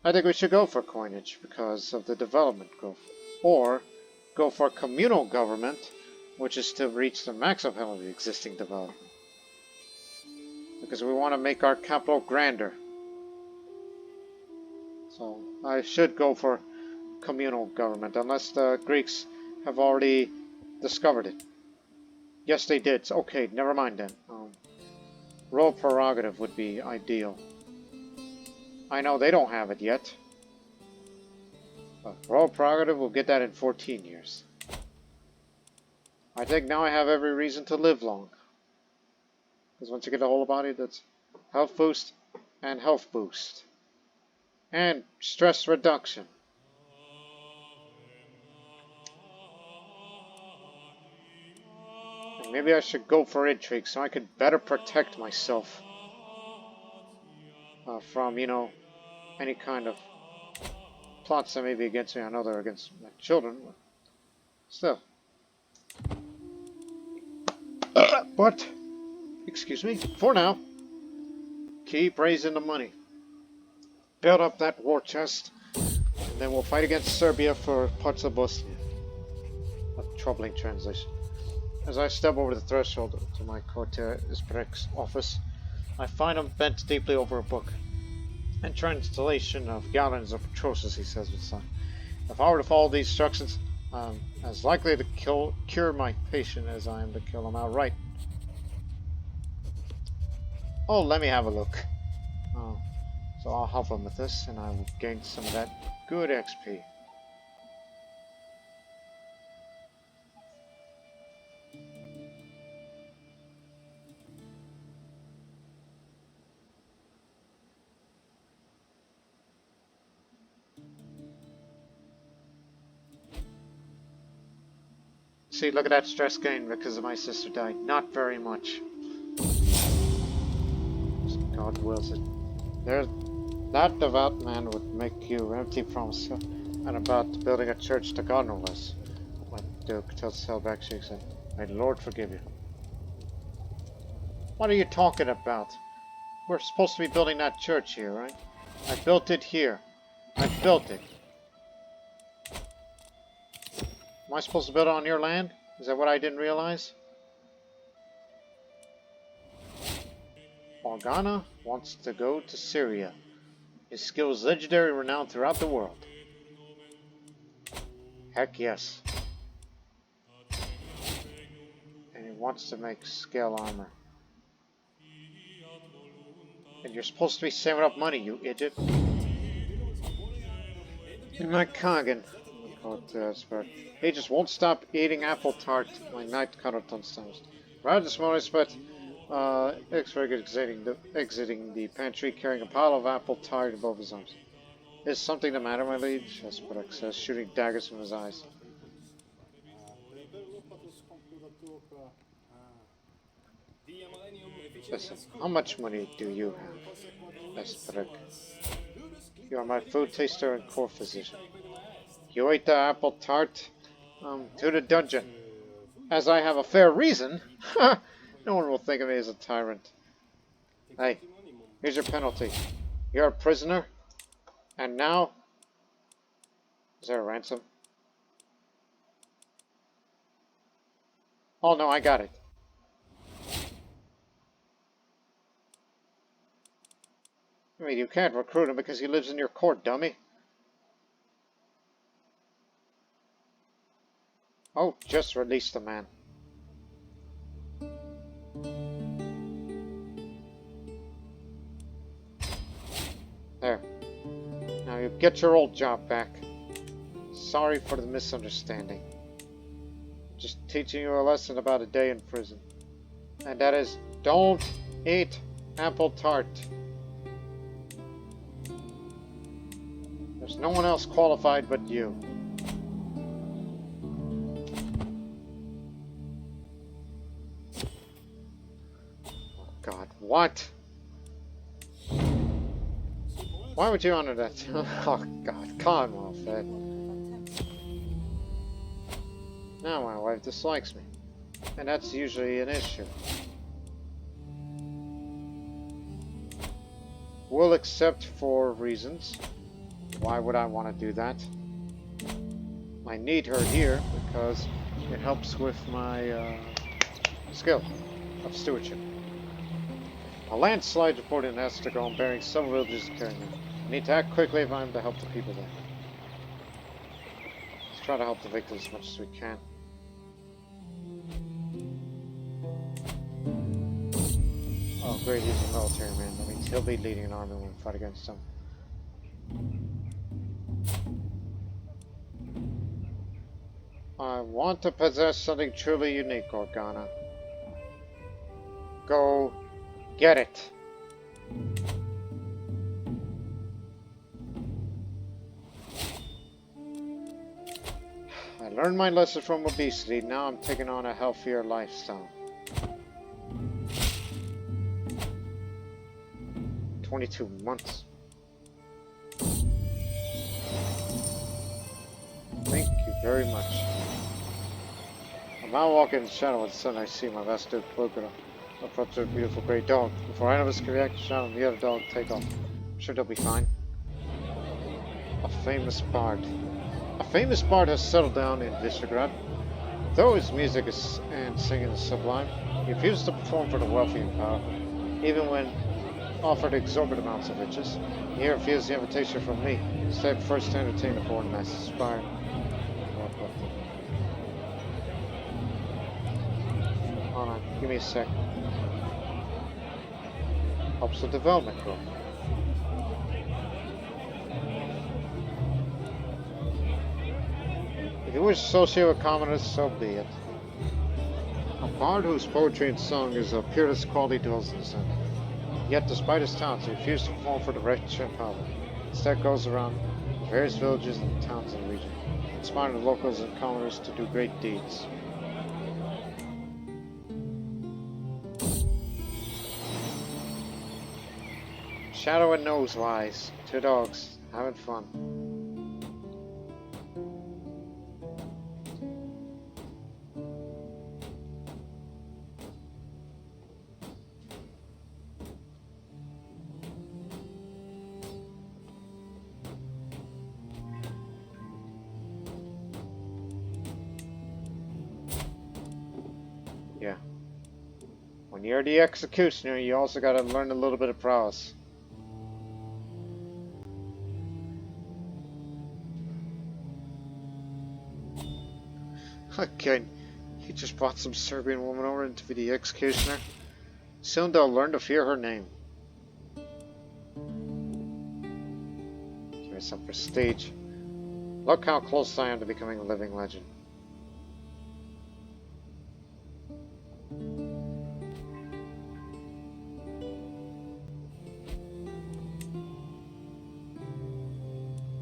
I think we should go for coinage because of the development growth. Or go for communal government, which is to reach the maximum of the existing development. Because we want to make our capital grander. So I should go for communal government, unless the Greeks have already discovered it. Yes, they did. Okay, never mind then. Royal prerogative would be ideal. I know they don't have it yet. But royal prerogative, we'll get that in 14 years. I think now I have every reason to live long. Because once you get a whole body, that's health boost and health boost. And stress reduction. And maybe I should go for intrigue so I could better protect myself from, you know, any kind of plots that may be against me. I know they're against my children, but still. But, excuse me, for now, keep raising the money. Build up that war chest, and then we'll fight against Serbia for parts of Bosnia. A troubling translation. As I step over the threshold to my Corte Isbrek's office, I find him bent deeply over a book. In translation of Gallons of Atrocious, he says with a sigh. If I were to follow these instructions, I'm as likely to cure my patient as I am to kill him outright. Oh, let me have a look. Oh, so I'll help him with this, and I will gain some of that good XP. See, look at that stress gain because my sister died. Not very much. God wills it. That devout man would make you empty promise and about building a church to God no less. When Duke tells Selbach, she said, "May the Lord forgive you." What are you talking about? We're supposed to be building that church here, right? I built it here. I built it. Am I supposed to build it on your land? Is that what I didn't realize? Organa wants to go to Syria. His skill is legendary, renowned throughout the world. Heck yes. And he wants to make scale armor. And you're supposed to be saving up money, you idiot. In my Khagan, he just won't stop eating apple tart. My night cutter times. Right this morning, but exiting the pantry, carrying a pile of apple tart above his arms. Is something the matter, my liege? Esperek says, shooting daggers from his eyes. Listen, how much money do you have, Esperek? You are my food taster and core physician. You ate the apple tart? To the dungeon. As I have a fair reason? No one will think of me as a tyrant. Hey, here's your penalty. You're a prisoner. And now... Is there a ransom? Oh no, I got it. I mean, you can't recruit him because he lives in your court, dummy. Oh, just release the man. There. Now you get your old job back. Sorry for the misunderstanding. Just teaching you a lesson about a day in prison. And that is, don't eat apple tart. There's no one else qualified but you. God, what? Why would you honor that? Oh God, Commonwealth, Ed. Now my wife dislikes me, and that's usually an issue. We'll accept for reasons. Why would I want to do that? I need her here because it helps with my skill of stewardship. A landslide reported in Estergom, bearing several villages carrying them. I need to act quickly if I'm to help the people there. Let's try to help the victims as much as we can. Oh great, he's a military man. That means he'll be leading an army when we fight against them. I want to possess something truly unique, Organa. Go get it. I learned my lesson from obesity. Now I'm taking on a healthier lifestyle. 22 months. Thank you very much. I'm now walking in the shadow of the sun. I see my last Duke Booker approach a beautiful great dog. Before any of us can react, shadow and the other dog take off. I'm sure they'll be fine. A famous bard. A famous bard has settled down in Visegrad. Though his music and singing is sublime, he refuses to perform for the wealthy and powerful, even when offered exorbitant amounts of riches. He refused the invitation from me, instead first to entertain the poor and masses aspiring. Hold on, give me a sec. Helps the development growth. If you wish to associate with commoners, so be it. A bard whose poetry and song is of purest quality dwells in the sun. Yet, despite his talents, he refuses to perform for the rich and powerful. Instead, goes around various villages and towns in the region, inspiring the locals and commoners to do great deeds. Shadow and Nosewise, two dogs, having fun. When you're the executioner, you also gotta learn a little bit of prowess. Again, he just brought some Serbian woman over to be the executioner. Soon they'll learn to fear her name. Give me some prestige. Look how close I am to becoming a living legend.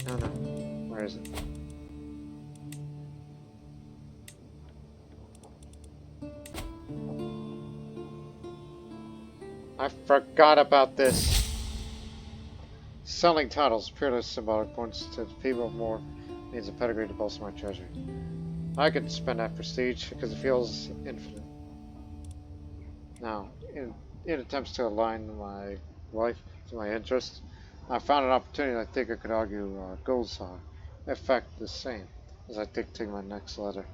No, no. Where is it? I forgot about this. Selling titles, purely symbolic, points to the people of more, needs a pedigree to bolster my treasury. I could spend that prestige because it feels infinite. Now, in attempts to align my life to my interests, I found an opportunity I think I could argue our goals are, in fact, the same as I dictate my next letter.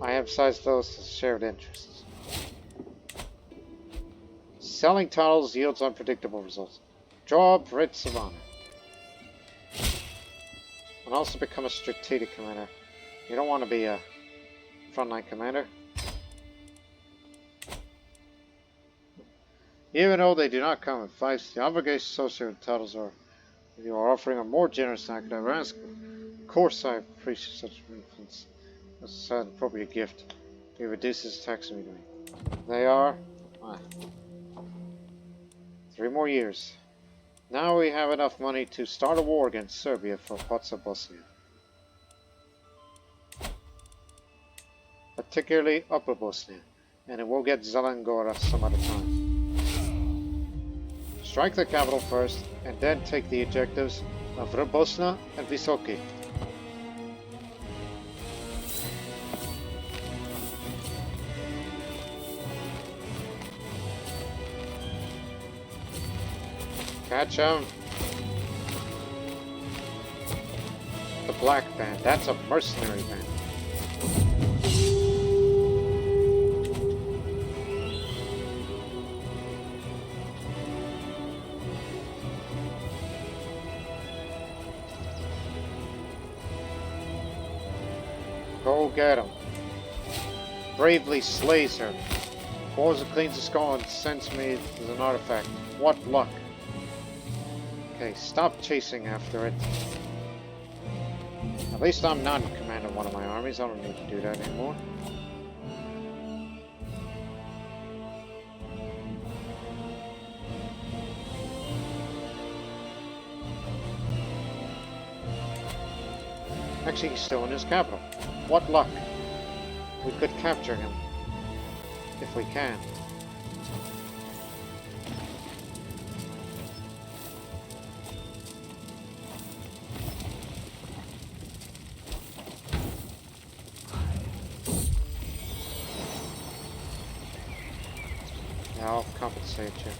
I emphasize those as shared interests. Selling titles yields unpredictable results. Job writs of honor. And also become a strategic commander. You don't want to be a frontline commander. Even though they do not come in fights, the obligations associated with titles are, if you are offering a more generous than I could ever ask. Of course I appreciate such influence. That's an appropriate gift. He reduces tax me to me. They are 3 more years. Now we have enough money to start a war against Serbia for parts of Bosnia. Particularly Upper Bosnia, and it will get Zelengora some other time. Strike the capital first, and then take the objectives of Bosna and Visoki. Catch him! The Black Band. That's a mercenary band. Go get him. Bravely slays her. Pours and cleans the skull and sends me as an artifact. What luck! Okay, stop chasing after it. At least I'm not in command of one of my armies. I don't need to do that anymore. Actually, he's still in his capital. What luck! We could capture him. If we can. I'll compensate you.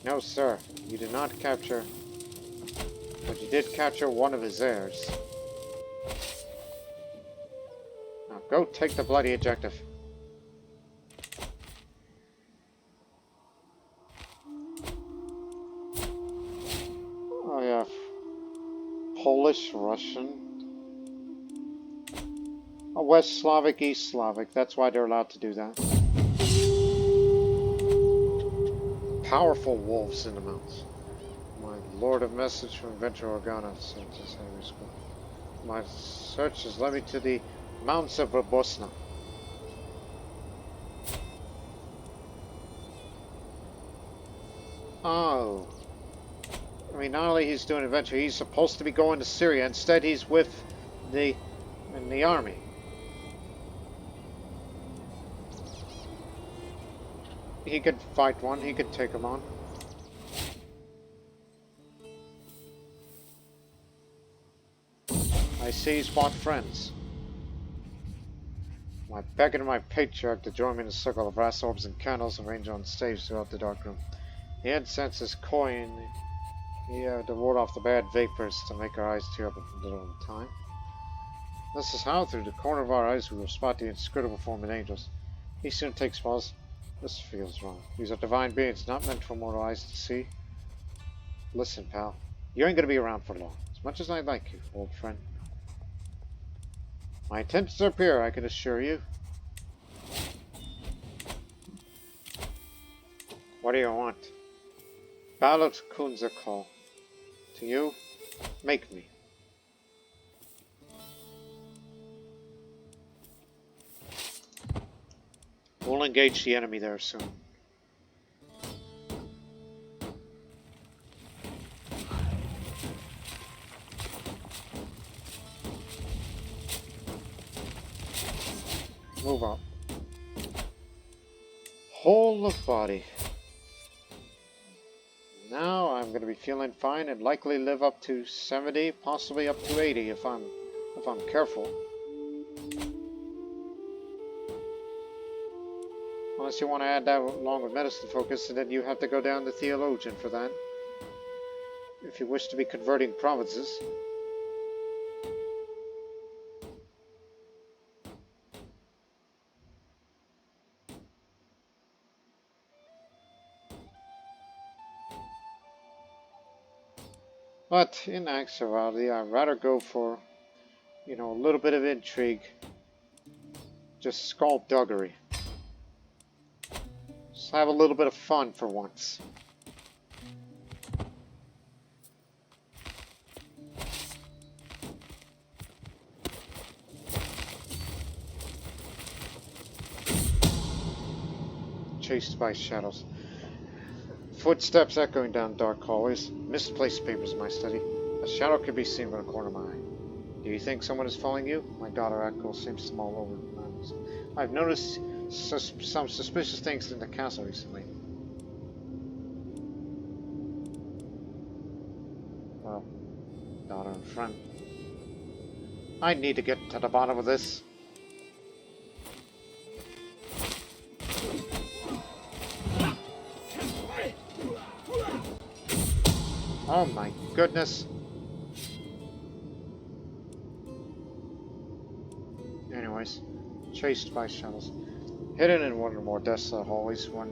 No, sir. You did not capture... But you did capture one of his heirs. Now go take the bloody objective. Oh yeah. Polish, Russian... West Slavic, East Slavic. That's why they're allowed to do that. Powerful wolves in the mountains. My lord of message from Venture Organa. My search has led me to the mountains of Bosnia. Oh. I mean, not only he's doing adventure, he's supposed to be going to Syria. Instead, he's with the army. He could fight one, he could take him on. I see he's bought friends. I beckoned my patriarch to join me in a circle of brass orbs and candles arranged on stage throughout the dark room. The incense is coin. He had to ward off the bad vapors to make our eyes tear up a little at a time. This is how, through the corner of our eyes, we will spot the inscrutable form of angels. He soon takes pause. This feels wrong. These are divine beings, not meant for mortal eyes to see. Listen, pal. You ain't gonna be around for long. As much as I like you, old friend. My intentions are pure, I can assure you. What do you want? Ballot Kunza call. To you, make me. We'll engage the enemy there soon. Move on. Whole of body. Now I'm going to be feeling fine and likely live up to 70, possibly up to 80 if I'm careful. Unless you want to add that along with medicine focus, and then you have to go down to theologian for that. If you wish to be converting provinces. But in actuality, I'd rather go for, a little bit of intrigue. Just skullduggery. Just have a little bit of fun for once. Chased by shadows. Footsteps echoing down dark hallways. Misplaced papers in my study. A shadow can be seen from the corner of my eye. Do you think someone is following you? My daughter Echo seems to mull over the mountains. I've noticed some suspicious things in the castle recently. Well, daughter and friend. I need to get to the bottom of this. Oh my goodness. Anyways, chased by shadows. Hidden in one of the more desolate hallways, one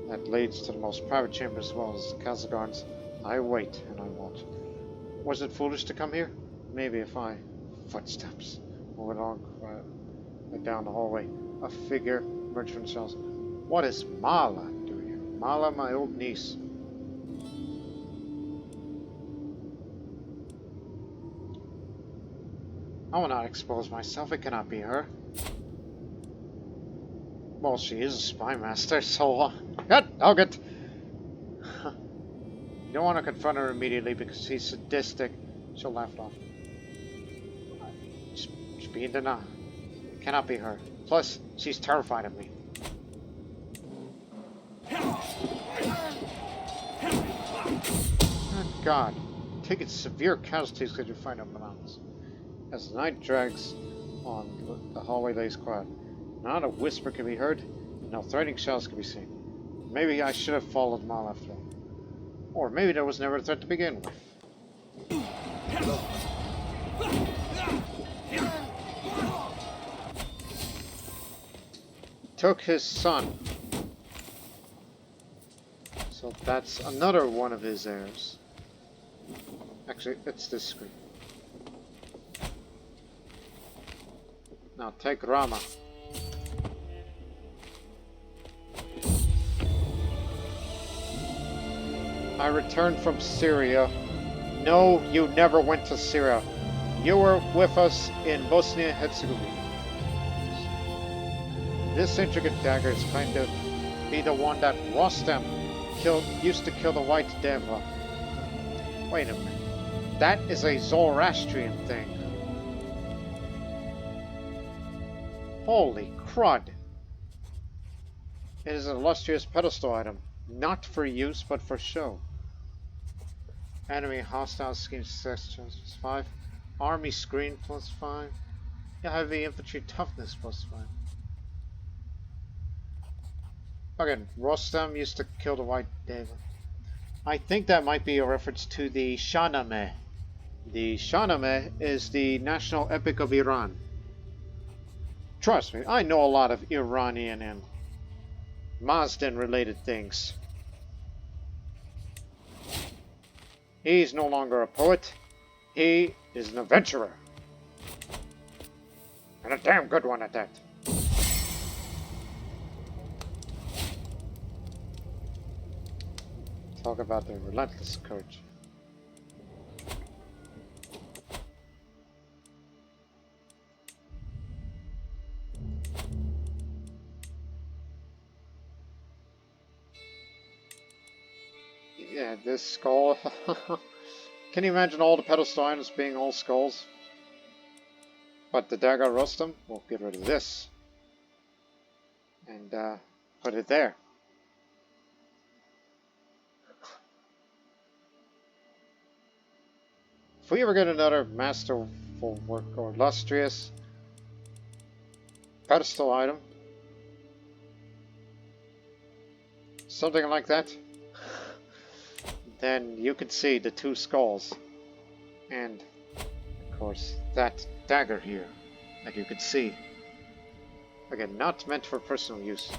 that leads to the most private chambers as well as the castle gardens. I wait and I watch. Was it foolish to come here? Maybe if I... Footsteps. Moving on down the hallway. A figure emerged from the shadows. What is Mala doing here? Mala, my old niece. I will not expose myself. It cannot be her. Well, she is a spy master, so... I'll get... You don't want to confront her immediately because she's sadistic. She'll laugh it off. Just be in denial. It cannot be her. Plus, she's terrified of me. Oh, God. Taking severe casualties because you find out the mountains. As the night drags on, the hallway lays quiet. Not a whisper can be heard, and no threatening shouts can be seen. Maybe I should have followed Mal after all. Or maybe there was never a threat to begin with. Took his son. So that's another one of his heirs. Actually, it's this screen. Now take Rama. I returned from Syria. No, you never went to Syria. You were with us in Bosnia and Herzegovina. This intricate dagger is kind of be the one that Rostam used to kill the White Deva. Wait a minute. That is a Zoroastrian thing. Holy crud. It is an illustrious pedestal item. Not for use, but for show. Enemy hostile scheme success chance +5. Army screen +5. Heavy infantry toughness +5. Again, Rostam used to kill the White Deva. I think that might be a reference to the Shahnameh The Shahnameh is the national epic of Iran. Trust me, I know a lot of Iranian and Mazdan related things. He's no longer a poet. He is an adventurer. And a damn good one at that. Talk about the relentless courage. Yeah, this skull. Can you imagine all the pedestal items being all skulls? But the dagger Rustam, we'll get rid of this. And put it there. If we ever get another masterful work or illustrious pedestal item, something like that, then you can see the two skulls. And, of course, that dagger here that you can see. Again, not meant for personal use.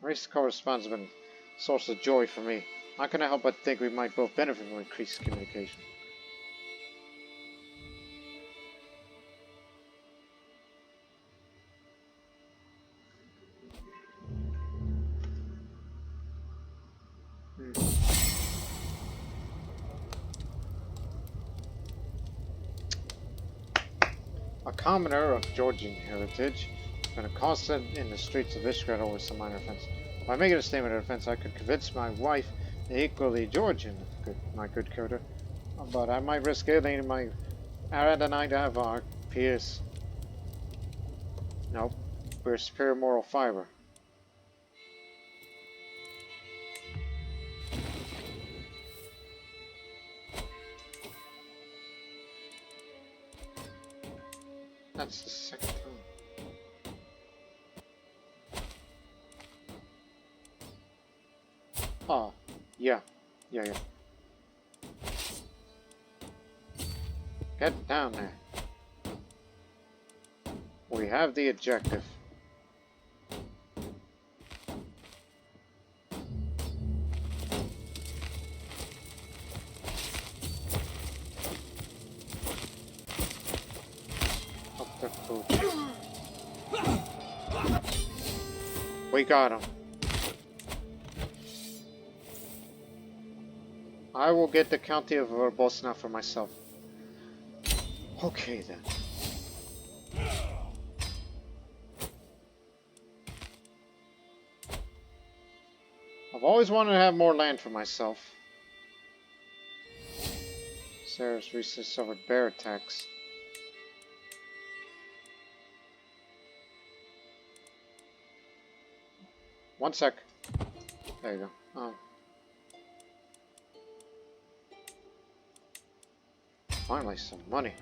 Race corresponds with a source of joy for me. How can I help but think we might both benefit from increased communication? A commoner of Georgian heritage, been a constant in the streets of Ishgrad over some minor offense. By making a statement of defense, I could convince my wife, the equally Georgian, my good coder, but I might risk alienating my Pannonian Avars peers. Nope, we're superior moral fiber. That's the second time. Oh, yeah. Get down there. We have the objective. Up the food. We got him. I will get the county of Bosnia for myself. Okay then. I've always wanted to have more land for myself. Sarah's recently suffered bear attacks. One sec. There you go. Oh. Finally, some money.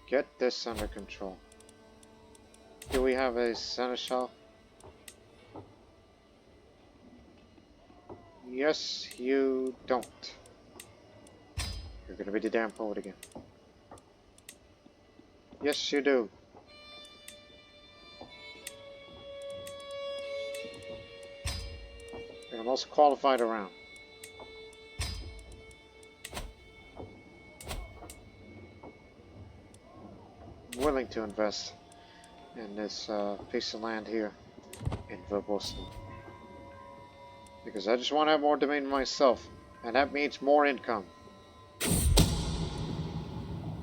Get this under control. Do we have a seneschal? Yes, you don't. You're gonna be the damn poet again. Yes, you do. You're the most qualified around. I'm willing to invest in this piece of land here in Bosnia. Because I just want to have more domain myself, and that means more income.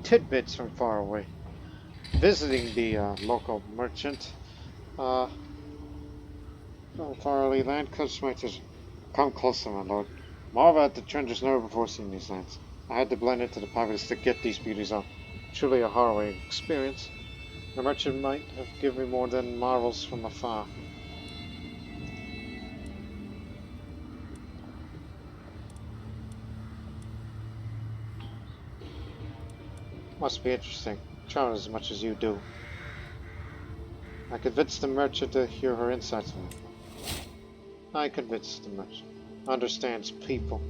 Tidbits from far away. Visiting the local merchant. From faraway land, customers come closer, my lord. Marvel at the strangers never before seen these lands. I had to blend into the populace to get these beauties on. Truly a harrowing experience. The merchant might have given me more than marvels from afar. Must be interesting. Travel as much as you do. I convinced the merchant to hear her insights on it. I convinced the merchant. Understands people.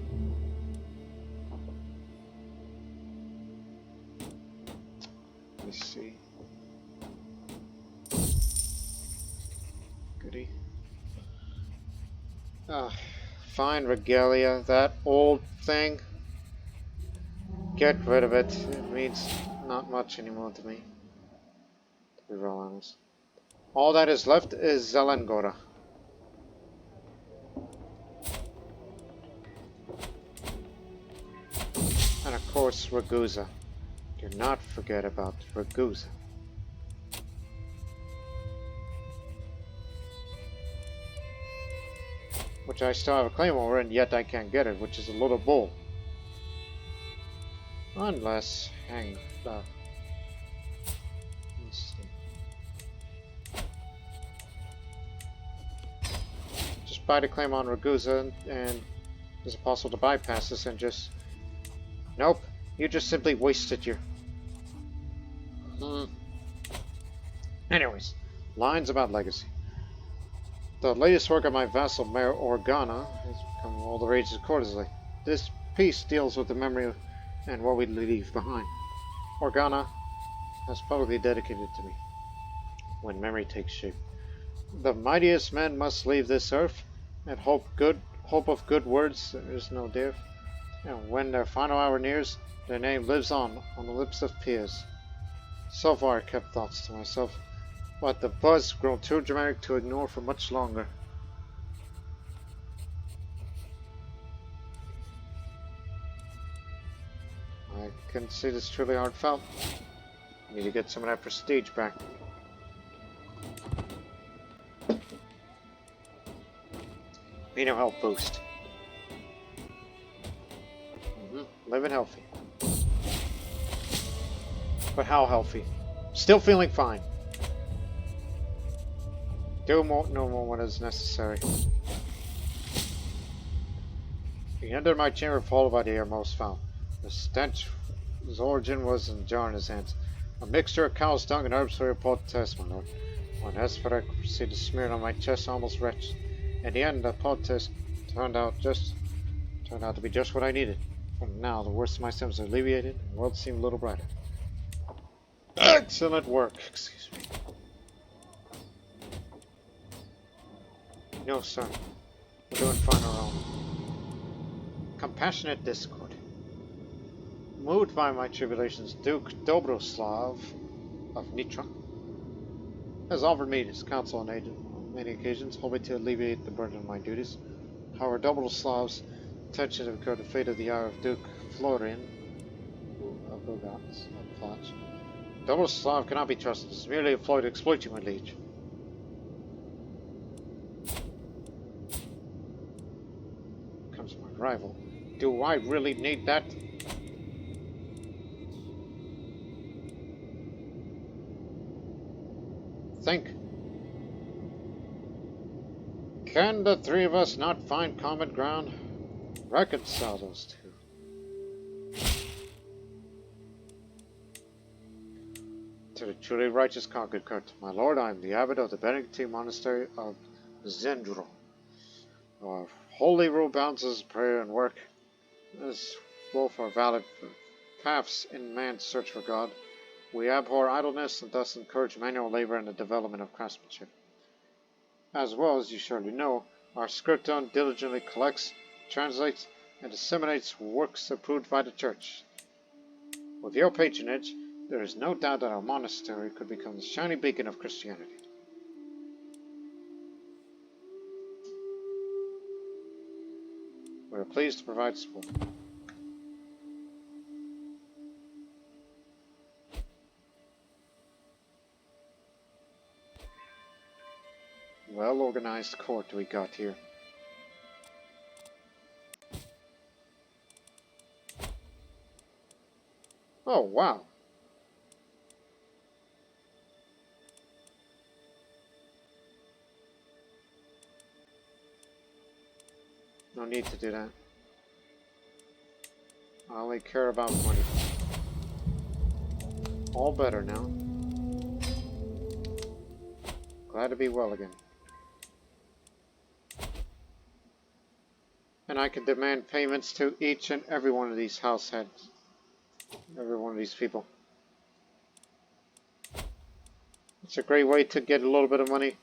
Let me see. Goody. Ah, fine regalia. That old thing. Get rid of it. It means not much anymore to me. To be real honest. All that is left is Zelengora. And of course, Ragusa. Do not forget about Ragusa. Which I still have a claim over, and yet I can't get it, which is a little bull. Unless, hang up. Let's see. Just buy the claim on Ragusa, and is it possible to bypass this and just... Nope, you just simply wasted your... Anyways, lines about legacy. The latest work of my vassal Mayor Organa has become all the rage accordingly. This piece deals with the memory of and what we leave behind. Organa has publicly dedicated it to me. When memory takes shape, the mightiest men must leave this earth, and hope of good words there is no dearth. And when their final hour nears, their name lives on the lips of peers. So far I kept thoughts to myself, but the buzz grown too dramatic to ignore for much longer. I can see this truly heartfelt. I need to get some of that prestige back. Need a health boost. Living healthy. But how healthy? Still feeling fine. Do no more what is necessary. He entered my chamber followed by the airmost foul. The stench, whose origin was in a jar in his hands. A mixture of cow's dung and herbs for your poultice, my lord. When Esparek proceeded to smear it on my chest, almost wretched. In the end, the poultice turned out to be just what I needed. For now, the worst of my symptoms are alleviated, and the world seemed a little brighter. Excellent work. Excuse me. No, sir. We're doing fine on our own. Compassionate discord. Moved by my tribulations, Duke Dobroslav of Nitra has offered me his counsel on many occasions, hoping to alleviate the burden of my duties. However, Dobroslav's intention to incur the fate of the hour of Duke Florian of Bogats of Plotch. Dobroslav cannot be trusted. It's merely a ploy to exploit you, my liege. Comes my rival. Do I really need that? Think. Can the three of us not find common ground? Reconcile those two. To the truly righteous Khagan Kurt, my lord, I am the abbot of the Benedictine monastery of Jure. Our holy rule balances prayer and work, as both are valid paths in man's search for God. We abhor idleness and thus encourage manual labor and the development of craftsmanship. As well as you surely know, our scriptum diligently collects, translates, and disseminates works approved by the Church. With your patronage, there is no doubt that our monastery could become the shining beacon of Christianity. We are pleased to provide support. Well-organized court we got here. Oh, wow. No need to do that. I only care about money. All better now. Glad to be well again. And I can demand payments to each and every one of these house heads. Every one of these people. It's a great way to get a little bit of money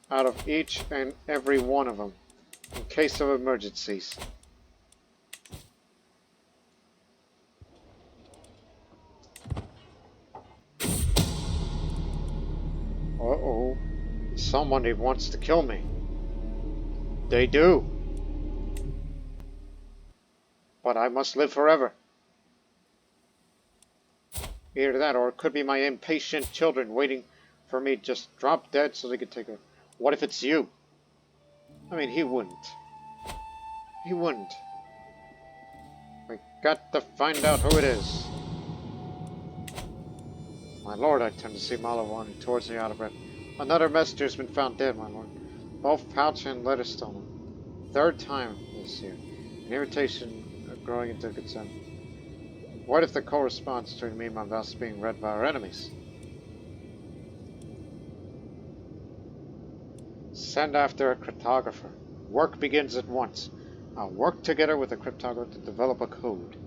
out of each and every one of them in case of emergencies. Uh-oh. Someone wants to kill me. They do. But I must live forever. Either that, or it could be my impatient children waiting for me to just drop dead so they could take her. What if it's you? I mean, he wouldn't. He wouldn't. I got to find out who it is. My lord, I turn to see Malo running towards me out of breath. Another messenger has been found dead, my lord. Both pouch and letter stolen. Third time this year. An irritation growing into concern. What if the corresponds between me and my vows being read by our enemies? Send after a cryptographer. Work begins at once. I'll work together with a cryptographer to develop a code.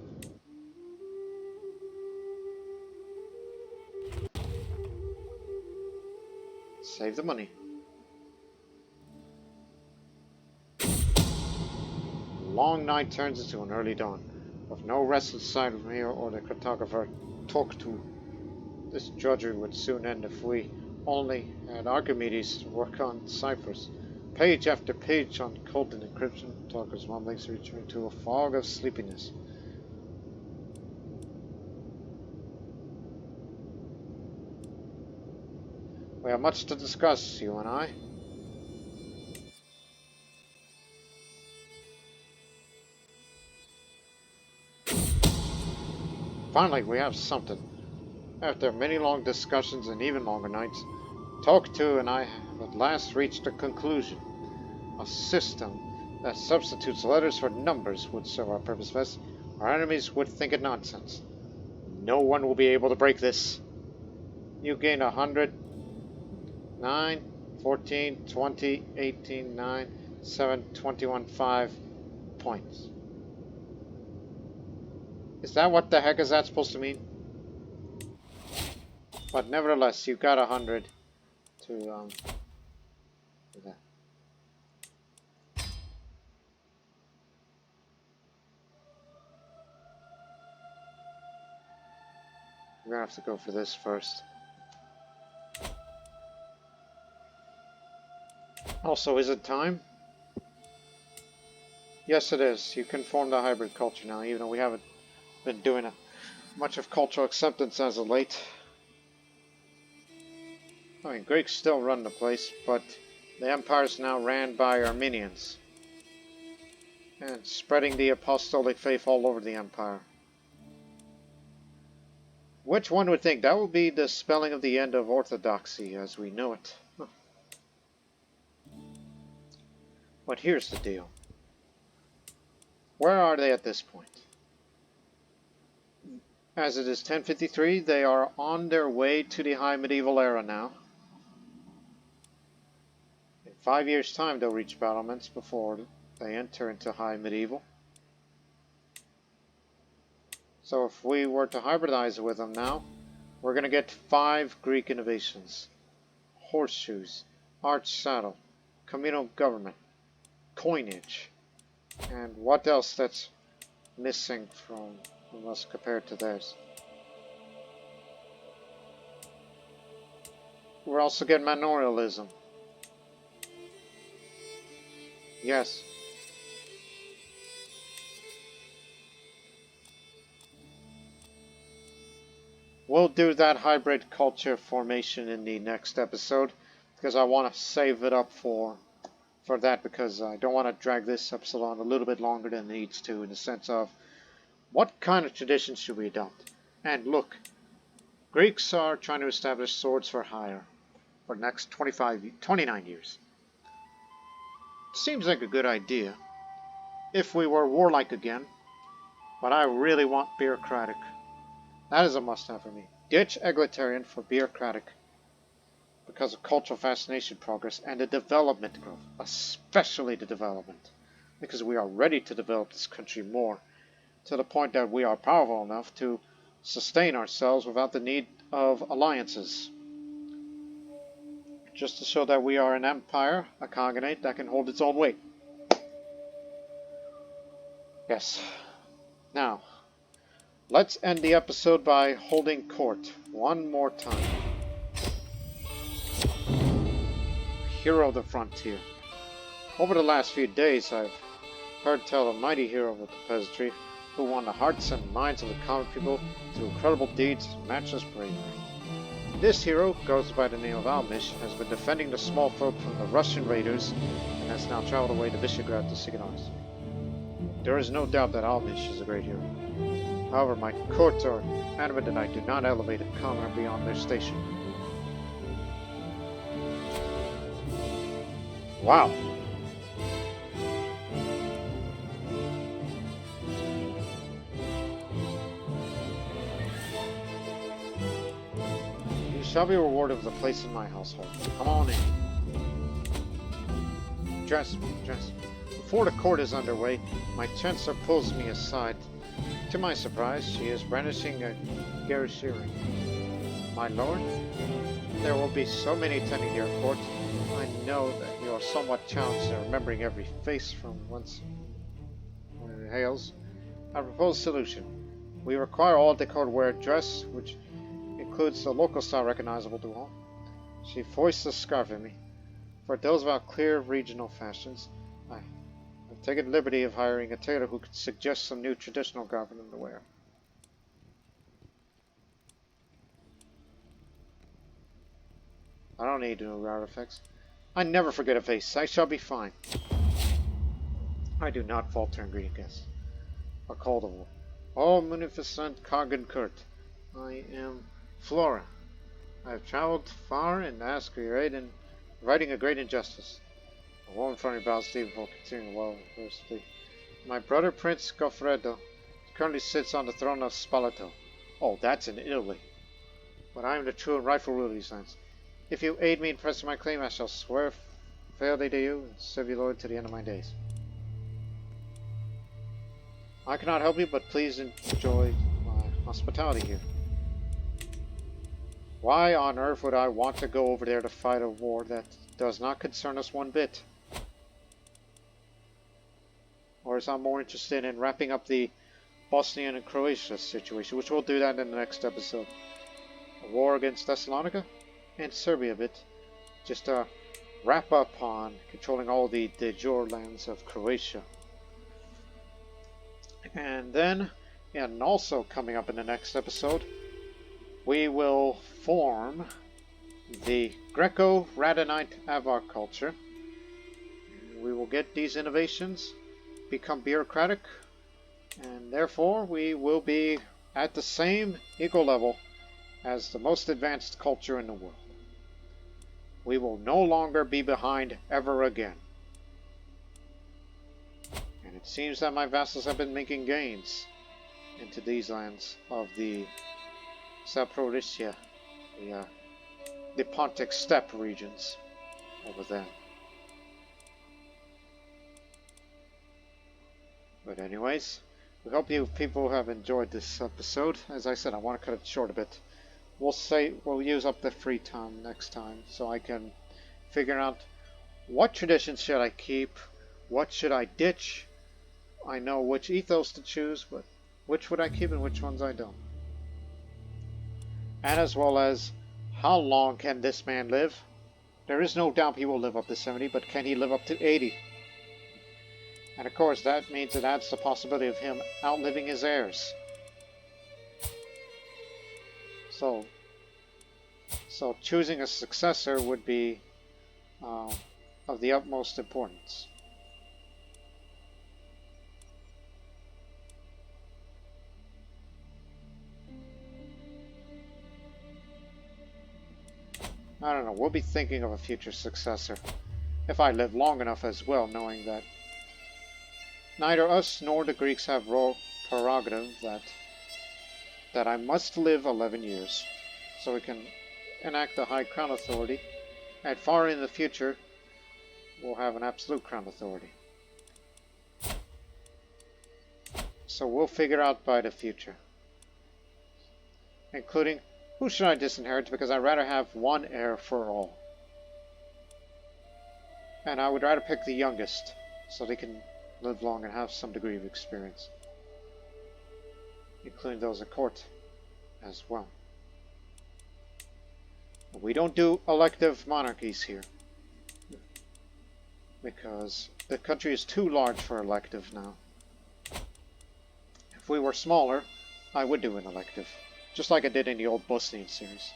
Save the money. Long night turns into an early dawn. With no rest inside of me or the cryptographer talk to. This drudgery would soon end if we only had Archimedes to work on ciphers. Page after page on code and encryption. Talker's mumblings reach me into a fog of sleepiness. We have much to discuss, you and I. Finally, we have something. After many long discussions and even longer nights, Talk to and I have at last reached a conclusion. A system that substitutes letters for numbers would serve our purpose best. Our enemies would think it nonsense. No one will be able to break this. You gain 100, 9, 14, 20, 18, 9, 7, 21, 5 points. Is that what the heck is that supposed to mean? But nevertheless, you got 100 to do that. We're gonna have to go for this first. Also, is it time? Yes, it is. You can form the hybrid culture now, even though we haven't been doing much of cultural acceptance as of late. I mean, Greeks still run the place, but the empire is now ran by Armenians. And spreading the apostolic faith all over the empire. Which one would think that would be the spelling of the end of orthodoxy as we know it. Huh. But here's the deal. Where are they at this point? As it is 1053, they are on their way to the High Medieval era now. In 5 years' time, they'll reach battlements before they enter into High Medieval. So if we were to hybridize with them now, we're going to get 5 Greek innovations. Horseshoes, arch saddle, communal government, coinage, and what else that's missing from us compared to theirs. We're also getting manorialism. Yes. We'll do that hybrid culture formation in the next episode because I want to save it up for that because I don't want to drag this episode on a little bit longer than it needs to in the sense of what kind of traditions should we adopt? And look, Greeks are trying to establish swords for hire for the next 29 years. Seems like a good idea if we were warlike again, but I really want bureaucratic. That is a must-have for me. Ditch egalitarian for bureaucratic because of cultural fascination progress and the development growth, especially the development, because we are ready to develop this country more to the point that we are powerful enough to sustain ourselves without the need of alliances. Just to show that we are an empire, a Khaganate that can hold its own weight. Yes. Now, let's end the episode by holding court one more time. Hero of the frontier. Over the last few days, I've heard tell of a mighty hero of the peasantry who won the hearts and minds of the common people through incredible deeds and matchless bravery. This hero, goes by the name of Almish, has been defending the small folk from the Russian raiders and has now traveled away to Visegrad to seek an arms. There is no doubt that Almish is a great hero. However, my courts are adamant that I do not elevate a commoner beyond their station. Wow. You shall be rewarded with a place in my household. Come on in. Dress me, dress me. Before the court is underway, my chancellor pulls me aside. To my surprise, she is brandishing a garishiri. My lord, there will be so many attending your court. I know that you are somewhat challenged in remembering every face from whence it hails. I propose a solution. We require all the court wear dress, which includes the local style recognizable to all. She foists a scarf at me. For those of our clear regional fashions, I've taken the liberty of hiring a tailor who could suggest some new traditional garment to wear. I don't need new artifacts. I never forget a face. I shall be fine. I do not falter in greeting guests. A call to war. Oh, munificent Khagan Kurt. I am Flora. I have traveled far and ask your aid in righting a great injustice. A woman from your bows deep before continuing well firstly. My brother Prince Goffredo currently sits on the throne of Spalato. Oh, that's in Italy. But I am the true and rightful ruler of these lands. If you aid me in pressing my claim, I shall swear fairly to you and serve you loyally to the end of my days. I cannot help you, but please enjoy my hospitality here. Why on earth would I want to go over there to fight a war that does not concern us one bit? Or is I more interested in wrapping up the Bosnia and Croatia situation, which we'll do that in the next episode. A war against Thessalonica and Serbia a bit, just to wrap up on controlling all the de jure lands of Croatia. And then, and also coming up in the next episode, we will form the Greco-Radhanite Avar culture. We will get these innovations, become bureaucratic, and therefore we will be at the same equal level as the most advanced culture in the world. We will no longer be behind ever again. And it seems that my vassals have been making gains into these lands of the Zaporizhia, the Pontic steppe regions over there. But anyways, we hope you people have enjoyed this episode. As I said, I want to cut it short a bit. We'll use up the free time next time so I can figure out what traditions should I keep, what should I ditch. I know which ethos to choose, but which would I keep and which ones I don't. And as well as, how long can this man live? There is no doubt he will live up to 70, but can he live up to 80? And of course, that means it adds the possibility of him outliving his heirs. So choosing a successor would be of the utmost importance. I don't know, we'll be thinking of a future successor, if I live long enough as well, knowing that neither us nor the Greeks have royal prerogative that I must live 11 years. so we can enact the High Crown Authority. And far in the future, we'll have an absolute Crown Authority. So we'll figure out by the future. Including, who should I disinherit, because I'd rather have one heir for all. And I would rather pick the youngest, so they can live long and have some degree of experience. Including those at court as well. We don't do elective monarchies here, because the country is too large for elective now. If we were smaller, I would do an elective, just like I did in the old Bosnian series.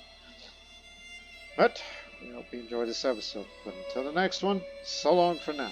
But we hope you enjoyed this episode. But until the next one, so long for now.